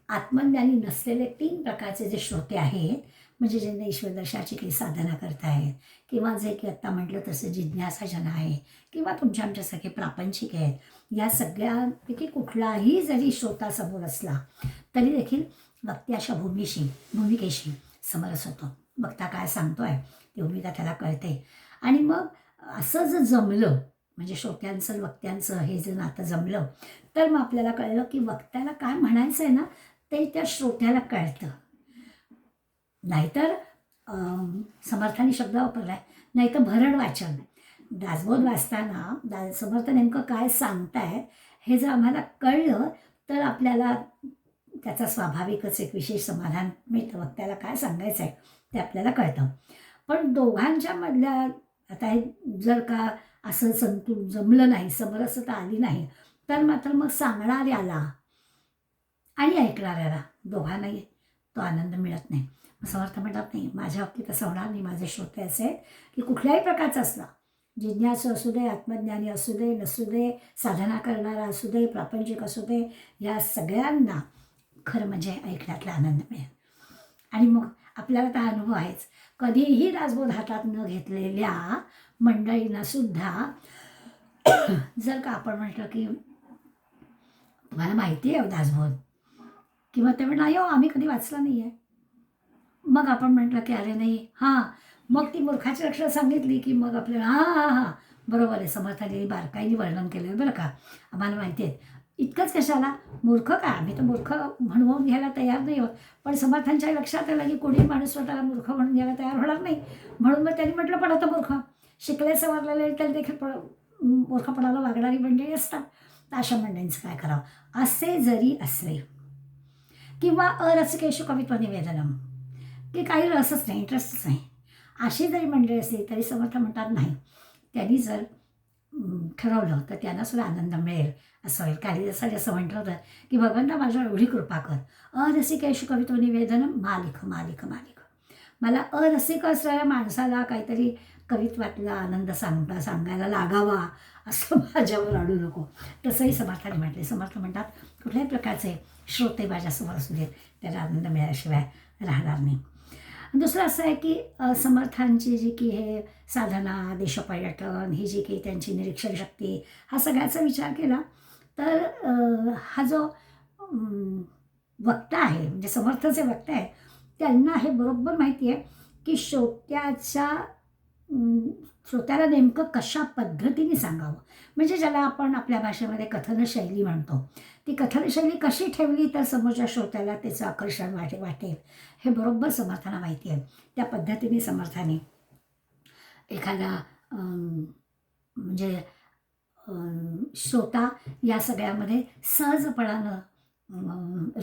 आत्मज्ञानी नसलेले 3 प्रकारचे जे श्रोते आहेत, म्हणजे ज्यांना ईश्वर दर्शनाची काही साधना करतायत किंवा जे की आत्ता म्हटलं तसं जिज्ञासाजन आहे किंवा तुमच्या आमच्यासारखे प्रापंचिक आहेत, या सगळ्यांपैकी कुठलाही जरी श्रोता समोर असला तरी देखील वक्त्याच्या भूमिकेशी समरस होतो. वक्ता काय सांगतोय ती भूमिका त्याला कळते. आणि मग असं जर जमलं म्हणजे श्रोत्यांचं वक्त्यांचं हे जर नातं जमलं तर मग आपल्याला कळलं की वक्त्याला काय म्हणायचं आहे ना ते त्या श्रोत्याला कळतं. नाहीतर समर्थांनी शब्द वापरलाय, नाहीतर भरड वाचन. दासबोध वाचताना समर्थ नेमकं काय सांगतायत हे जर आम्हाला कळलं तर आपल्याला त्याचा स्वाभाविकच एक विशेष समाधान मिळतं. वक्त्याला काय सांगायचं आहे ते आपल्याला कळतं. पण दोघांच्या मधल्या आता हे जर का असं संतुलन जमलं नाही, समरसता आली नाही, तर मात्र मग सांगणाऱ्याला आणि ऐकणाऱ्याला दोघांनाही तो आनंद मिळत नाही. समर्थ म्हणतात नाही, माझ्या बाबतीत असं होणार नाही. माझे श्रोते असे आहेत की कुठल्याही प्रकारचा असला, जिज्ञासू असू दे, आत्मज्ञानी असू दे, नसू दे, साधना करणारा असू दे, प्रापंचिक असू दे, या सगळ्यांना खरं म्हणजे ऐकण्यातला आनंद मिळेल. आणि मग आपल्याला तर अनुभव आहेच, कधीही दासबोध हातात न घेतलेल्या मंडळींना सुद्धा जर का आपण म्हटलं की तुम्हाला माहिती आहे दासबोध, किंवा ते म्हणणं नाही हो आम्ही कधी वाचला नाही आहे, मग आपण म्हटलं की अरे नाही हां, मग ती मूर्खाची लक्षणं सांगितली की मग आपल्याला हां हां हां बरोबर आहे, समर्थांनी बारकाईने वर्णन केलं आहे बरं का, आम्हाला माहिती आहे. इतकंच कशाला, मूर्ख काय, आम्ही तर मूर्ख म्हणवून घ्यायला तयार नाही होत, पण समर्थांच्या लक्षात आलं की कोणी माणूस स्वतःला मूर्ख म्हणून घ्यायला तयार होणार नाही. म्हणून मग त्यांनी म्हटलं पण आता मूर्ख, शिकले सवरलेले त्याला देखील मूर्खपणाला वागणारी मंडळी असतात. तर अशा मंडळींचं काय करावं. असे जरी असले किंवा अरसिकेषु कवित्व निवेदनम, की काही रसच नाही, इंटरेस्टच नाही, अशी जरी मंडळी असली तरी समर्थ म्हणतात नाही, त्यांनी जर ठरवलं तर त्यांना सुद्धा आनंद मिळेल असं होईल. कालिदासाने असं म्हटलं होतं की भगवंता माझ्यावर एवढी कृपा कर, अरसिकेषु कवित्व निवेदनम मालिक मालिक मालिक, मला अरसिक असलेल्या माणसाला काहीतरी कवित्वातला आनंद सांगायला लागावा असं माझ्यावर आणू नको. तसंही समर्थाने म्हटले. समर्थ म्हणतात कुठल्याही प्रकारचे श्रोते माझ्यासमोर असू देत, त्याला आनंद मिळाल्याशिवाय राहणार नाही. दुसरं असं आहे की समर्थांची जी की हे साधना, देशपर्यटन, ही जी काही त्यांची निरीक्षण शक्ती, हा सगळ्याचा विचार केला तर हा जो वक्ता आहे, म्हणजे समर्थाचे वक्ता आहे, त्यांना हे बरोबर माहिती आहे की श्रोत्याला नेमकं कशा पद्धतीने सांगावं. म्हणजे ज्याला आपण आपल्या भाषेमध्ये कथनशैली म्हणतो, ती कथनशैली कशी ठेवली तर समोरच्या श्रोत्याला त्याचं आकर्षण वाटेल, हे बरोबर समर्थांना माहिती आहे. त्या पद्धतीने समर्थाने एखादा म्हणजे श्रोता या सगळ्यामध्ये सहजपणानं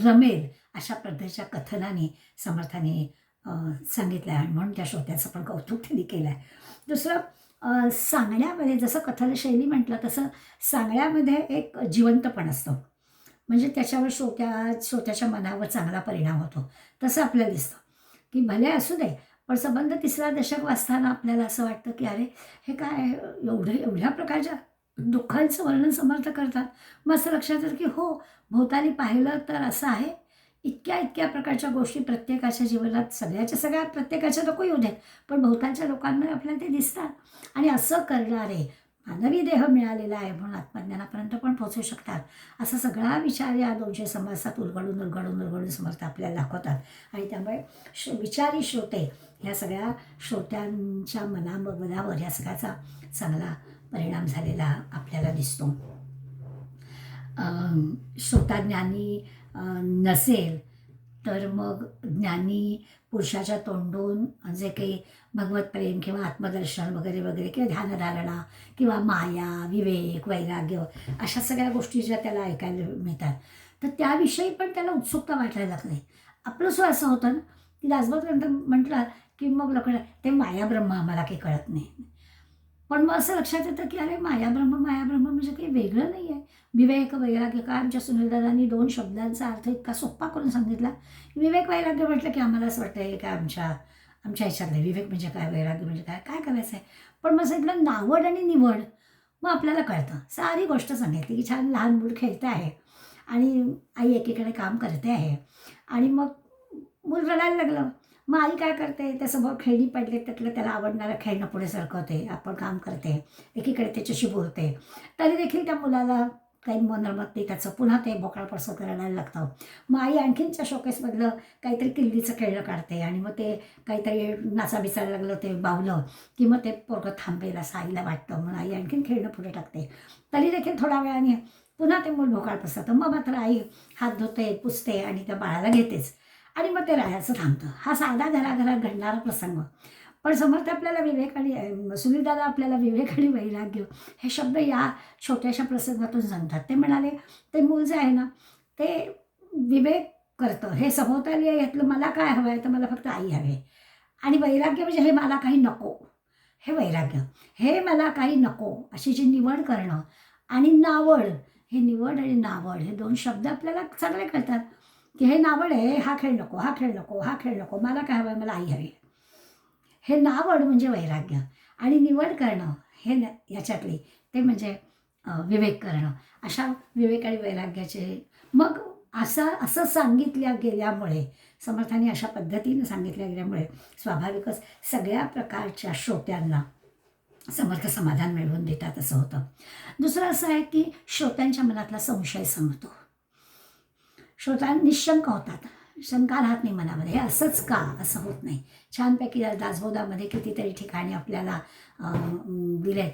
रमेल अशा पद्धतीच्या कथनाने समर्थाने सांगितलं आहे, म्हणून त्या श्रोत्याचं पण कौतुक त्यांनी केलं आहे. दुसरं सांगण्यामध्ये जसं कथनशैली म्हटलं तसं सांगण्यामध्ये एक जिवंतपण असतं, म्हणजे त्याच्यावर श्रोत्याच्या मनावर चांगला परिणाम होतो. तसं आपल्याला दिसतं की भले असू दे, पण संबंध तिसरा दशक वाचताना आपल्याला असं वाटतं की अरे हे काय एवढ्या प्रकारच्या दुःखांचं वर्णन समर्थ करतात. मग असं लक्षात येतं की हो, भोवताली पाहिलं तर असं आहे, इतक्या प्रकारच्या गोष्टी प्रत्येकाच्या जीवनात, सगळ्या प्रत्येकाच्या नको येऊ देत, पण भोवतालच्या लोकांना आपल्याला ते दिसतात. आणि असं करणारे मानवी देह मिळालेला आहे म्हणून आत्मज्ञानापर्यंत पण पोहोचू शकतात, असा सगळा विचार या 200 समासात उलगडून समर्थ आपल्याला दाखवतात. आणि त्यामुळे विचारी श्रोते, ह्या सगळ्या श्रोत्यांच्या मनावर या सगळ्याचा चांगला परिणाम झालेला आपल्याला दिसतो. श्रोता ज्ञानी नसेल तर मग ज्ञानी पुरुषाच्या तोंडून जे काही भगवत प्रेम किंवा आत्मदर्शन वगैरे वगैरे किंवा ध्यानधारणा किंवा माया, विवेक, वैराग्य, अशा सगळ्या गोष्टी ज्या त्याला ऐकायला मिळतात, तर त्याविषयी पण त्याला उत्सुकता वाटायला लागते. आपलं सुद्धा असं होतं ना की दासबोध म्हटलं की मग लोक ते मायाब्रह्म आम्हाला काही कळत नाही, पण मग असं लक्षात येतं की अरे मायाब्रह्म म्हणजे काही वेगळं नाही आहे. विवेक वैराग्य, काय आमच्या सुनीलदादांनी 2 शब्दांचा अर्थ इतका सोप्पा करून सांगितला. विवेक वैराग्य म्हटलं की आम्हाला असं वाटतं हे काय आमच्या ह्याच्यातलं विवेक म्हणजे काय, वैराग्य म्हणजे काय करायचं आहे. पण मग सांगितलं नावड आणि निवड, मग आपल्याला कळतं. सारी गोष्ट सांगितली की छान लहान मूल खेळतं आहे आणि आई एकीकडे काम करते आहे, आणि मग मूल रडायला लागलं, मग आई काय करते, त्यासमोर खेळणी पडले, त्याला आवडणारं खेळणं पुढे सरकवते, आपण काम करते, एकीकडे त्याच्याशी बोलते, तरी देखील त्या मुलाला काही मन रमत नाही त्याचं, पुन्हा ते बोकाळपडसं करायला लागतं. मग आई आणखीनच्या शोकेसमधलं काहीतरी किल्लीचं खेळणं काढते, आणि मग ते काहीतरी नाचाबिचायला लागलं, ते बावलं की मग ते पोरगं थांबेल असं आईला वाटतं, म्हणून आई आणखीन खेळणं पुढे टाकते. तरी देखील थोड्या वेळाने पुन्हा ते मूल भोकाळ पसरतं. मग मात्र आई हात धुते, पुसते आणि त्या बाळाला घेतेच, आणि मग ते राहायचं थांबतं. हा साधा घराघरात घडणारा प्रसंग. पण समर्थ आपल्याला विवेक आणि सुनीलदादा आपल्याला विवेक आणि वैराग्य हे शब्द या छोट्याशा प्रसंगातून सांगतात. ते म्हणाले ते मूल जे आहे ना, ते विवेक करतं, हे सभोवताली आहे यातलं मला काय हवं आहे, तर मला फक्त आई हवे, आणि वैराग्य म्हणजे हे मला काही नको, हे वैराग्य, हे मला काही नको अशी जी निवड करणं, आणि नावड, हे निवड आणि नावड हे 2 शब्द आपल्याला चांगले कळतात. की हे नावड आहे, हा खेळ नको, हा खेळ नको, हा खेळ नको, मला काय हवं आहे, मला आई हवी आहे. हे नावड म्हणजे वैराग्य, आणि निवड करणं हे याच्यातली ते म्हणजे विवेक करणं. अशा विवेक आणि वैराग्याचे मग असं सांगितल्या गेल्यामुळे, समर्थांनी अशा पद्धतीनं सांगितल्या गेल्यामुळे स्वाभाविकच सगळ्या प्रकारच्या श्रोत्यांना समर्थ समाधान मिळवून देतात असं होतं. दुसरं असं आहे की श्रोत्यांच्या मनातला संशय संपतो. श्रोता निशंक होतात, शंका राहत नाही मनामध्ये, हे असंच का, असं होत नाही. छानपैकी दासबोधामध्ये कितीतरी ठिकाणी आपल्याला दिले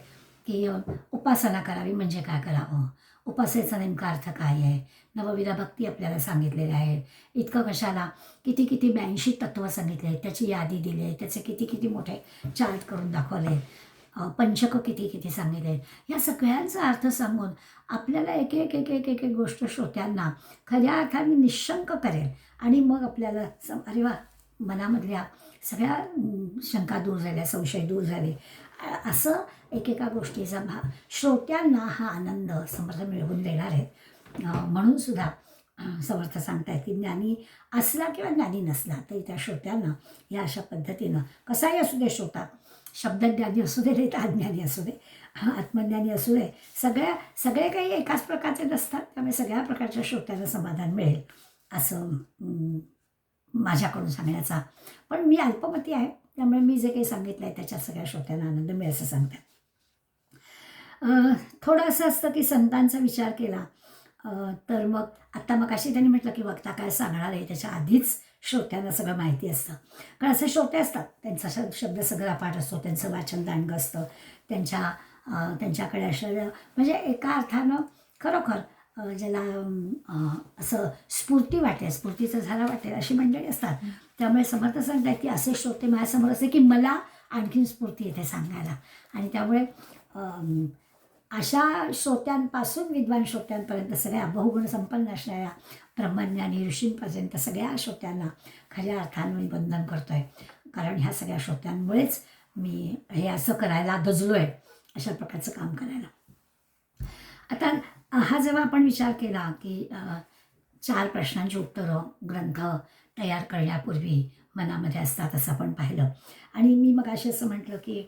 की उपासना करावी म्हणजे काय करावं, उपासनेचा नेमका अर्थ काय आहे, नवविधा भक्ती आपल्याला सांगितलेल्या आहेत. इतकं कशाला, किती किती 82 तत्त्व सांगितले, त्याची यादी दिली आहे, त्याचे किती किती मोठे चार्ट करून दाखवले, पंचक किती किती सांगितले. या सगळ्यांचा अर्थ सांगून आपल्याला एक एक एक एक एक एक गोष्ट श्रोत्यांना खऱ्या अर्थाने निशंक करेल. आणि मग आपल्याला अरे वा, मनामधल्या सगळ्या शंका दूर झाल्या, संशय दूर झाले, असं एकेका गोष्टीचा श्रोत्यांना हा आनंद समर्थ मिळवून देणार आहे. म्हणून सुद्धा समर्थ सांगतायत की ज्ञानी असला किंवा ज्ञानी नसला तरी त्या श्रोत्यांना या अशा पद्धतीनं, कसाही असू दे श्रोता, शब्दज्ञानी असू दे नाही तर अज्ञानी असू दे, आत्मज्ञानी असू दे, सगळे काही एकाच प्रकारचे नसतात. त्यामुळे सगळ्या प्रकारच्या श्रोत्यांना समाधान मिळेल असं माझ्याकडून सांगण्याचा. पण मी अल्पमती आहे, त्यामुळे मी जे काही सांगितलं आहे त्याच्यात सगळ्या श्रोत्यांना आनंद मिळेल असं सांगतात. थोडं असं असतं की संतांचा विचार केला तर मग अशी त्यांनी म्हटलं की वक्ता काय सांगणार आहे त्याच्या आधीच श्रोत्यांना सगळं माहिती असतं. कारण असे श्रोते असतात, त्यांचा शब्द सगळा पाठ असतो, त्यांचं वाचन दांडगं असतं, त्यांच्याकडे असलेलं म्हणजे एका अर्थानं खरोखर ज्याला असं स्फूर्ती वाटेल, स्फूर्तीचं झाला वाटेल अशी मंडळी असतात. त्यामुळे समर्थ सांगतात की असे श्रोते माझ्यासमोर असे की मला आणखीन स्फूर्ती येते सांगायला. आणि त्यामुळे अशा श्रोत्यांपासून विद्वान श्रोत्यांपर्यंत सगळ्या बहुगुण संपन्न असणाऱ्या ब्रह्मज्ञानी ऋषींपर्यंत सगळ्या श्रोत्यांना खऱ्या अर्थानं मी वंदन करतो आहे. कारण ह्या सगळ्या श्रोत्यांमुळेच मी हे असं करायला दजलो आहे, अशा प्रकारचं काम करायला. आता हा जेव्हा आपण विचार केला की 4 प्रश्नांची उत्तरं ग्रंथ तयार करण्यापूर्वी मनामध्ये असतात असं आपण पाहिलं. आणि मी मगाशी असं म्हटलं की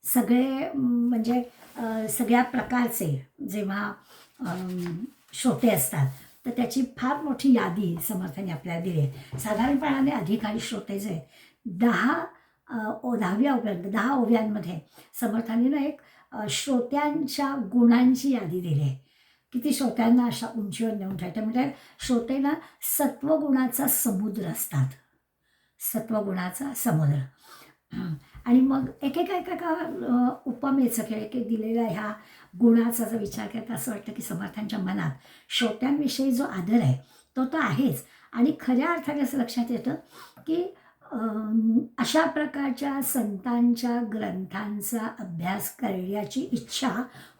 सगळे म्हणजे सगळ्या प्रकारचे जेव्हा श्रोते असतात तर त्याची फार मोठी यादी समर्थांनी आपल्याला दिली आहे. साधारणपणाने अधिकारी श्रोते जे 10व्या ओव्यांमध्ये 10 ओव्यांमध्ये समर्थांनी ना एक श्रोत्यांच्या गुणांची यादी दिली आहे. किती श्रोत्यांना अशा उंचीवर नेऊन ठेवते. म्हणजे श्रोते ना सत्वगुणाचा समुद्र असतात, सत्वगुणाचा समुद्र. आणि मग एकेका उपमेचं किंवा एक दिलेल्या ह्या गुणाचा जर विचार करता असं वाटतं की समर्थांच्या मनात श्रोत्यांविषयी जो आदर आहे तो तर आहेच. आणि खऱ्या अर्थाने असं लक्षात येतं की अशा प्रकारच्या संतांच्या ग्रंथांचा अभ्यास करण्याची इच्छा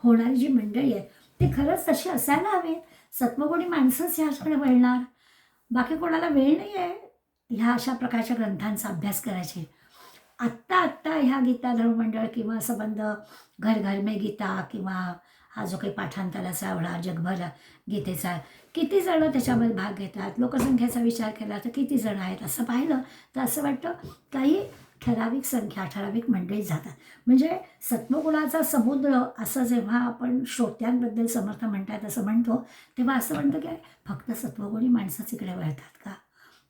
होणारी जी मंडळी आहे ती खरंच तशी असायला हवी. सत्वगुणी माणसंच ह्याच्याकडे वळणार, बाकी कोणाला वेळ नाही आहे ह्या अशा प्रकारच्या ग्रंथांचा अभ्यास करायचे. आत्ता ह्या गीता धर्ममंडळ किंवा संबंध घर घर में गीता किंवा हा जो काही पाठांतराचा एवढा जगभर गीतेचा किती जणं त्याच्यामध्ये भाग घेतात, लोकसंख्येचा विचार केला तर किती जण आहेत असं पाहिलं तर असं वाटतं काही ठराविक संख्या, ठराविक मंडळी जातात. म्हणजे सत्वगुणाचा समुद्र असं जेव्हा आपण श्रोत्यांबद्दल समर्थ म्हणतात असं म्हणतो तेव्हा असं म्हणतं की फक्त सत्वगुणी माणसंच इकडे वळतात का,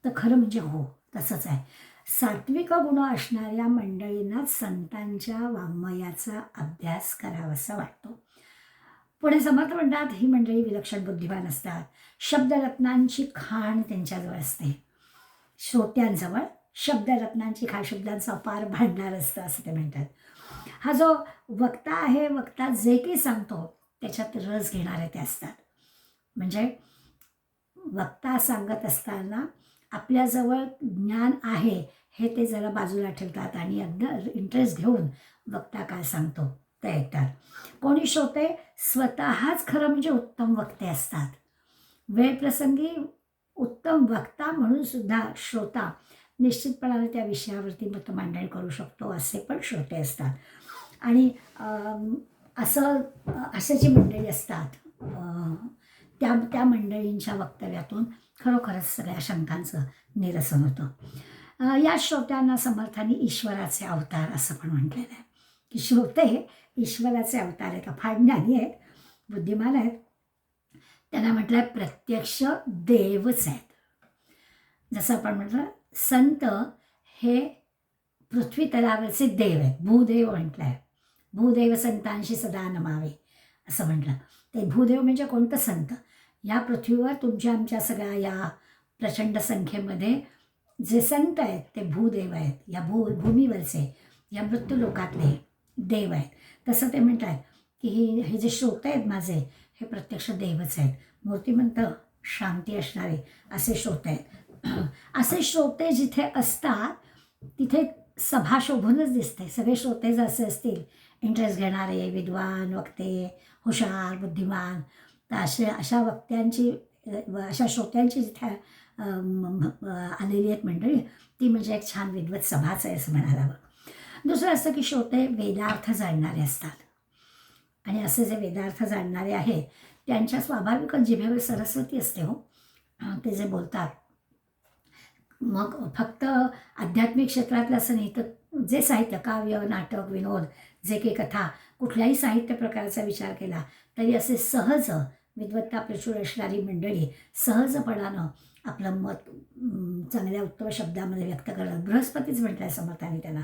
तर खरं म्हणजे हो तसंच आहे. सात्विक गुण असणाऱ्या मंडळींना संतांच्या वाङ्मयाचा अभ्यास करावासा वाटतो. पुढे समर्थ म्हणतात ही मंडळी विलक्षण बुद्धिवान असतात, शब्दरत्नांची खाण त्यांच्याजवळ असते. श्रोत्यांजवळ शब्दरत्नांची खाण, शब्दांचा अपार भांडार असतं असं ते म्हणतात. हा जो वक्ता आहे, वक्ता जे काही सांगतो त्याच्यात रस घेणारे ते असतात. म्हणजे वक्ता सांगत असताना आपल्याजवळ ज्ञान आहे हे ते जरा बाजूला ठेवतात आणि अगदी इंटरेस्ट घेऊन वक्ता काय सांगतो ते ऐकतात. कोणी श्रोते स्वतःच खरं म्हणजे उत्तम वक्ते असतात. वेळप्रसंगी उत्तम वक्ता म्हणून सुद्धा श्रोता निश्चितपणाने त्या विषयावरती मतमांडणी करू शकतो असे पण श्रोते असतात. आणि असे जी मंडळी असतात त्या मंडळींच्या वक्तव्यातून खरोखरच सगळ्या शंकांचं निरसन होतं. या श्रोत्यांना समर्थांनी ईश्वराचे अवतार असं पण म्हटलेलं आहे, की श्रोते ईश्वराचे अवतार आहेत. फार ज्ञानी आहेत, बुद्धिमान आहेत. त्यांना म्हटलं आहे प्रत्यक्ष देवच आहेत. जसं आपण म्हटलं संत हे पृथ्वी तलावरचे देव आहेत, भूदेव म्हटलं आहे. भूदेव संतांशी सदा नमावे असं म्हटलं. ते भूदेव म्हणजे कोणतं संत? या पृथ्वीवर तुमच्या आमच्या सगळ्या या प्रचंड संख्येमध्ये जे संत आहेत ते भूदेव आहेत, या भूमीवरचे, या मृत्यू लोकातले देव आहेत. तसं ते म्हणतात की हे जे श्रोते आहेत माझे हे प्रत्यक्ष देवच आहेत, मूर्तिमंत शांती असणारे असे श्रोते आहेत. असे श्रोते जिथे असतात तिथे सभा शोभूनच दिसते. सगळे श्रोते जर असे असतील, इंटरेस्ट घेणारे, विद्वान, वक्ते, हुशार, बुद्धिमान, तर अशा वक्त्यांची, अशा श्रोत्यांची जिथे आलेली आहेत मंडळी, ती म्हणजे एक छान विद्वत सभाच आहे असं म्हणायला हवं. दुसरं असतं की श्रोते वेदार्थ जाणणारे असतात. आणि असे जे वेदार्थ जाणणारे आहेत त्यांच्या स्वाभाविकच जिभेवर सरस्वती असते हो. ते जे बोलतात, मग फक्त आध्यात्मिक क्षेत्रातलं असं नाही, तर जे साहित्य, काव्य, नाटक, विनोद, जे काही कथा, कुठल्याही साहित्य प्रकाराचा विचार केला तरी असे सहज विद्वत्ता प्रचूर असणारी मंडळी सहजपणानं आपलं मत चांगल्या उत्तम शब्दामध्ये व्यक्त करतात. बृहस्पतीच म्हटलं आहे समर्थांनी त्याला.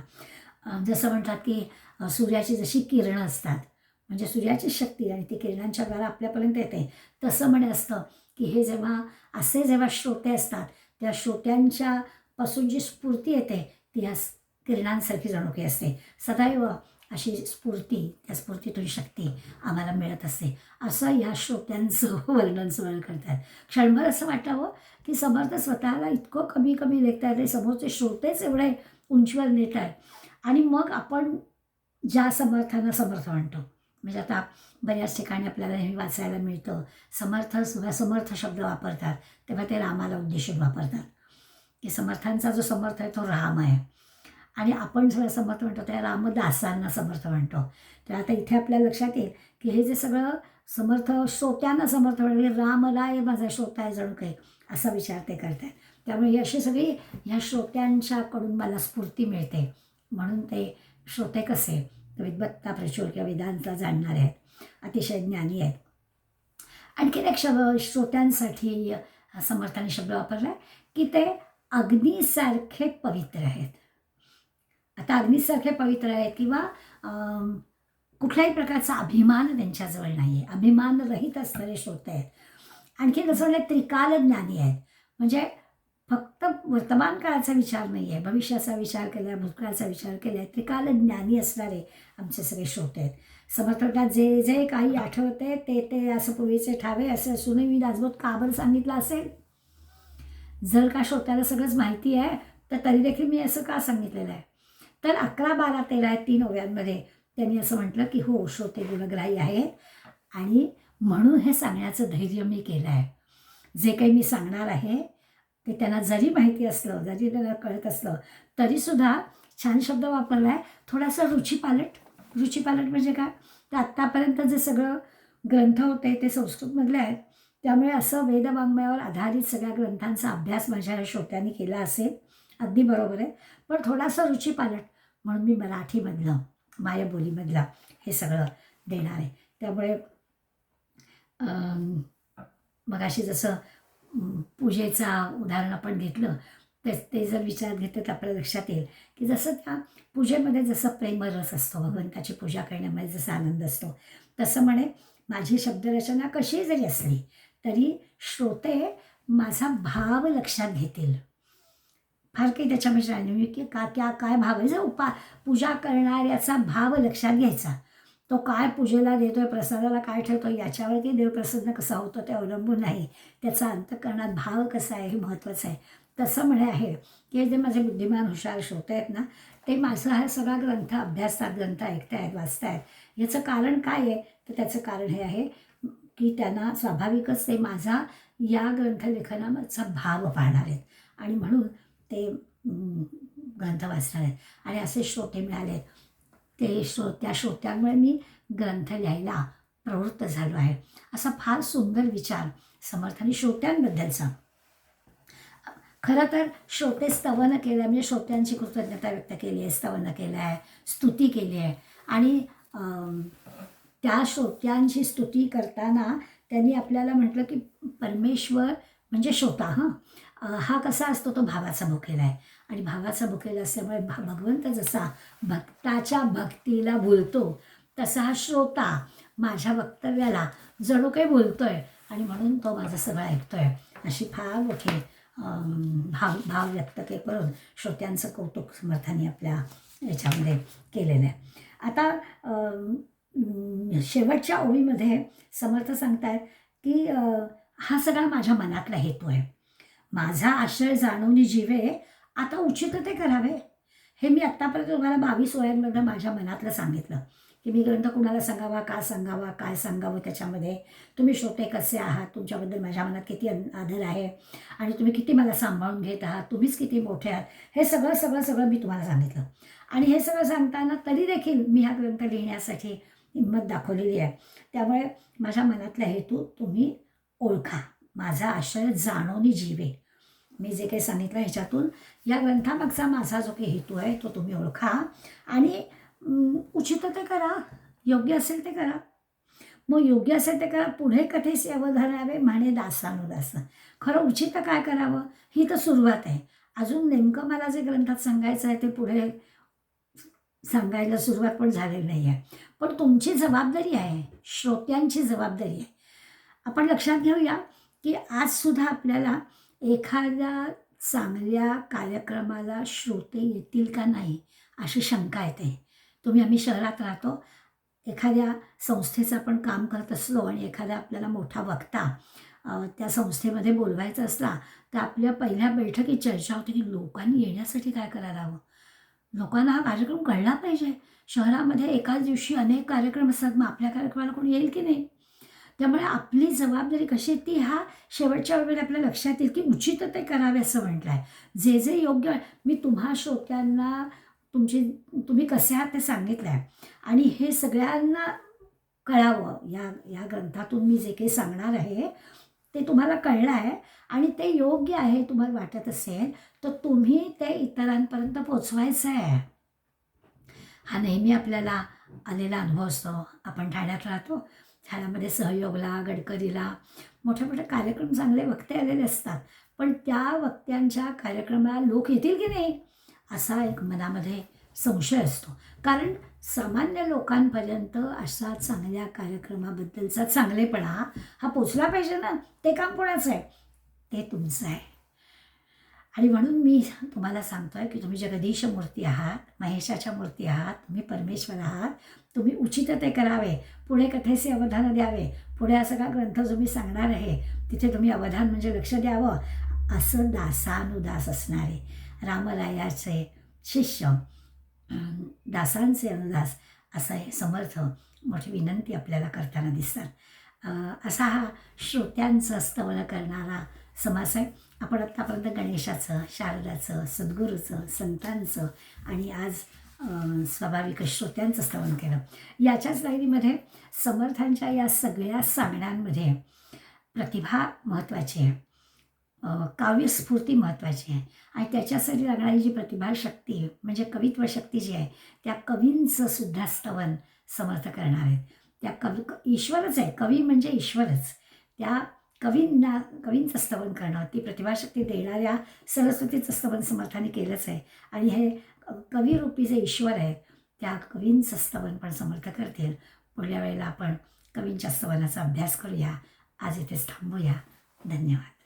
जसं म्हणतात की सूर्याची जशी किरणं असतात, म्हणजे सूर्याची शक्ती आणि ती किरणांच्या द्वारा आपल्यापर्यंत येते, तसं म्हणे असतं की हे जेव्हा श्रोते असतात त्या श्रोत्यांच्या पासून जी स्फूर्ती येते ती ह्या किरणांसारखी जणू काही असते. सदैव अशी स्फूर्ती, त्या स्फूर्तीतून शक्ती आम्हाला मिळत असते, असं या श्रोत्यांचं वर्णन स्मरण करतात. क्षणभर असं वाटावं की समर्थ स्वतःला इतकं कमी कमी लेखता येते, समोरचे श्रोतेच एवढे उंचीवर नेत आहेत, आणि मग आपण ज्या समर्थांना समर्थ म्हणतो. म्हणजे आता बऱ्याच ठिकाणी आपल्याला नेहमी वाचायला मिळतं, समर्थ शब्द वापरतात तेव्हा ते रामाला उद्देशून वापरतात, की समर्थांचा जो समर्थ आहे तो राम आहे, आणि आपण सगळं समर्थ म्हणतो त्या रामदासांना समर्थ म्हणतो. तर आता इथे आपल्या लक्षात येईल की हे जे सगळं समर्थ श्रोत्यांना समर्थ म्हणजे रामराय माझा श्रोता आहे जणू काही असा विचार ते करतात. त्यामुळे ही अशी सगळी ह्या श्रोत्यांच्याकडून मला स्फूर्ती मिळते, म्हणून ते श्रोते कसे विद्वत्ता प्रचूर किंवा वेदांतला जाणणारे आहेत, अतिशय ज्ञानी आहेत. आणखीन एक श्रोत्यांसाठी समर्थाने शब्द वापरला की ते अग्नीसारखे पवित्र आहेत. आता अग्नीसारखे पवित्र आहेत किंवा कुठल्याही प्रकारचा अभिमान त्यांच्याजवळ नाही आहे, अभिमान रहित असणारे श्रोते आहेत. आणखी कसं म्हणलं त्रिकाल ज्ञानी आहेत, म्हणजे फक्त वर्तमान काळाचा विचार नाही आहे, भविष्याचा विचार केला, भूतकाळाचा विचार केला, त्रिकाल ज्ञानी असणारे आमचे सगळे श्रोते आहेत. समर्थकात जे जे काही आठवते ते असं पूर्वीचे ठावे असे असूनही मी दासबोध का बरं सांगितलं असेल. जर का श्रोत्याला सगळंच माहिती आहे तर तरी देखील मी असं का सांगितलेलं आहे. तर 11, 12, 13 3 ओव्यांमध्ये त्यांनी असं म्हटलं की हो श्रोते गुणग्राही आहेत, आणि म्हणून हे सांगण्याचं धैर्य मी केलं आहे. जे काही मी सांगणार आहे ते त्यांना जरी माहिती असलं, जरी त्यांना कळत असलं तरीसुद्धा छान शब्द वापरला आहे, थोडासा रुचीपालट म्हणजे काय, तर आत्तापर्यंत जे सगळं ग्रंथ होते ते संस्कृतमधले आहेत, त्यामुळे असं वेदवाङ्मयावर आधारित सगळ्या ग्रंथांचा अभ्यास माझ्या श्रोत्यांनी केला असेल, अगदी बरोबर आहे, पण थोडासा रुचीपालट म्हणून मी मराठीमधलं, मायबोलीमधलं हे सगळं देणार आहे. त्यामुळे मगाशी जसं पूजेचा उदाहरण आपण घेतलं ते जर विचारात घेतलं तर आपल्या लक्षात येईल की जसं त्या पूजेमध्ये जसं प्रेमरस असतो, भगवंताची पूजा करण्यामध्ये जसा आनंद असतो, तसं म्हणे माझी शब्दरचना कशी जरी असली तरी श्रोते माझा भाव लक्षात घेतील. फार काही त्याच्यामध्ये राहिली की काय भाव आहे, जर पूजा करणाऱ्याचा भाव लक्षात घ्यायचा, तो काय पूजेला देतोय, प्रसादाला काय ठेवतो याच्यावरती देवप्रसन्न कसा होतो ते अवलंबून नाही, त्याचा अंतःकरणात भाव कसा आहे हे महत्त्वाचं आहे. तसं म्हणे आहे की जे माझे बुद्धिमान हुशार श्रोते आहेत ना, ते माझा हा सगळा ग्रंथ अभ्यासतात, ग्रंथ ऐकतायत, वाचतायत. याचं कारण काय आहे, तर त्याचं कारण हे आहे की त्यांना स्वाभाविकच ते माझा या ग्रंथलेखनाचा भाव पाहणार आहेत, आणि म्हणून ते ग्रंथ वाचणार आहेत. आणि असे श्रोते मिळाले, त्या श्रोत्यांमुळे मी ग्रंथ लिहायला प्रवृत्त झालो आहे. असा फार सुंदर विचार समर्थांनी श्रोत्यांबद्दलचा. खरं तर श्रोते स्तवन केलं आहे, म्हणजे श्रोत्यांची कृतज्ञता व्यक्त केली आहे, स्तवन केलं आहे, स्तुती केली आहे. आणि त्या श्रोत्यांची स्तुती करताना त्यांनी आपल्याला म्हटलं की परमेश्वर म्हणजे श्रोता हा कसा असतो, तो भावाचा भुकेला आहे. आणि भावाचा भुकेला असल्यामुळे भगवंत जसा भक्ताच्या भक्तीला बोलतो, तसा हा श्रोता माझ्या वक्तव्याला जणू काही बोलतोय आणि म्हणून तो माझं सगळं ऐकतोय. अशी फार मोठी भाव व्यक्त करून श्रोत्यांचं कौतुक समर्थांनी आपल्या याच्यामध्ये केलेलं आहे. आता शेवटच्या ओळीमध्ये समर्थ सांगतायत की हा सगळा माझ्या मनातला हेतू आहे. माझा आशय जाणून जीवे, आता उचित ते करावे. हे मी आत्तापर्यंत तुम्हाला 22 ओळ्यांमधनं माझ्या मनातलं सांगितलं की मी ग्रंथ कुणाला सांगावा, का सांगावा, काय सांगावं. त्याच्यामध्ये तुम्ही श्रोते कसे आहात, तुमच्याबद्दल माझ्या मनात किती आदर आहे आणि तुम्ही किती मला सांभाळून घेत आहात, तुम्हीच किती मोठे आहात, हे सगळं सगळं सगळं मी तुम्हाला सांगितलं. आणि हे सगळं सांगताना तरी देखील मी हा ग्रंथ लिहिण्यासाठी हिंमत दाखवलेली आहे. त्यामुळे माझ्या मनातला हेतू तुम्ही ओळखा. माझा आशय जाणोनी जीवे, मी जे काही सांगितलं ह्याच्यातून या ग्रंथामागचा माझा जो काही हेतू आहे तो तुम्ही ओळखा आणि उचित ते करा, योग्य असेल ते करा. मग योग्य असेल ते करा. पुढे कथेचे अवधानावे म्हणे दासानुदास. खरं उचित काय करावं ही तर सुरुवात आहे. अजून नेमकं मला जे ग्रंथात सांगायचं आहे ते पुढे सांगायला सुरुवात पण झालेली नाही आहे. पण तुमची जबाबदारी आहे, श्रोत्यांची जबाबदारी आहे. आपण लक्षात घेऊया की आजसुद्धा आपल्याला एखाद्या चांगल्या कार्यक्रमाला श्रोते येतील का नाही अशी शंका येते. आम्ही शहरात राहतो, एखाद्या संस्थेचं आपण काम करत असलो आणि एखादा आपल्याला मोठा वक्ता त्या संस्थेमध्ये बोलवायचा असला तर आपल्या पहिल्या बैठकीत चर्चा होते की लोकांनी येण्यासाठी काय करायला हवं. लोकांना हा कार्यक्रम कळला पाहिजे. शहरामध्ये एकाच दिवशी अनेक कार्यक्रम असतात, मग आपल्या कार्यक्रमाला कोणी येईल की नाही. त्यामुळे आपली जबाबदारी कशी ती ह्या शेवटच्या वेळेला आपल्या लक्षात येईल की उचित ते करावे असं म्हटलं आहे. जे जे योग्य मी तुम्हा श्रोत्यांना तुम्ही कसे आहात ते सांगितलं आहे आणि हे सगळ्यांना कळावं. या ग्रंथातून मी जे काही सांगणार आहे ते तुम्हाला कळलं आहे आणि ते योग्य आहे तुम्हाला वाटत असेल तर तुम्ही ते इतरांपर्यंत पोचवायचं आहे. हा नेहमी आपल्याला आलेला अनुभव असतो. आपण ठाण्यात राहतो, ठाण्यामध्ये सहयोगला, गडकरीला मोठे मोठे कार्यक्रम चांगले वक्ते आलेले असतात, पण त्या वक्त्यांच्या कार्यक्रमाला लोक येतील की नाही असा एक मनामध्ये संशय असतो. कारण सामान्य लोकांपर्यंत अशा चांगल्या कार्यक्रमाबद्दलचा चांगलेपणा हा पोचला पाहिजे ना. ते काम कोणाचं आहे, ते तुमचं आहे. आणि म्हणून मी तुम्हाला सांगतोय की तुम्ही जगदीश मूर्ती आहात, महेशाच्या मूर्ती आहात, तुम्ही परमेश्वर आहात. तुम्ही उचित ते करावे, पुढे कथेचे अवधान द्यावे. पुढे हा सगळा ग्रंथ जो मी सांगणार आहे तिथे तुम्ही अवधान म्हणजे लक्ष द्यावं. असं दासानुदास असणारे रामरायाचे शिष्य, दासांचे अनुदास असं हे समर्थ मोठी विनंती आपल्याला करताना दिसतात. असा हा श्रोत्यांचं स्तवन करणारा समास आहे. आपण आत्तापर्यंत गणेशाचं, शारदाचं, सद्गुरूचं, संतांचं आणि आज स्वाभाविक श्रोत्यांचं स्तवन केलं. याच्याच लाईनीमध्ये समर्थांच्या या सगळ्या सांगण्यांमध्ये प्रतिभा महत्त्वाची आहे, काव्यस्फूर्ती महत्त्वाची आहे आणि त्याच्यासाठी लागणारी जी प्रतिभाशक्ती म्हणजे कवित्व शक्ती जी आहे त्या कवींचं सुद्धा स्तवन समर्थ करणार आहेत. त्या ईश्वरच आहे, कवी म्हणजे ईश्वरच. त्या कवींचं स्तवन करणं, ती प्रतिभाशक्ती देणाऱ्या सरस्वतीचं स्तवन समर्थाने केलंच आहे. आणि हे कविरूपी जे ईश्वर आहेत त्या कवींचं स्तवन पण समर्थ करतील. पुढल्या वेळेला आपण कवींच्या स्तवनाचा अभ्यास करूया. आज इथेच थांबूया. धन्यवाद.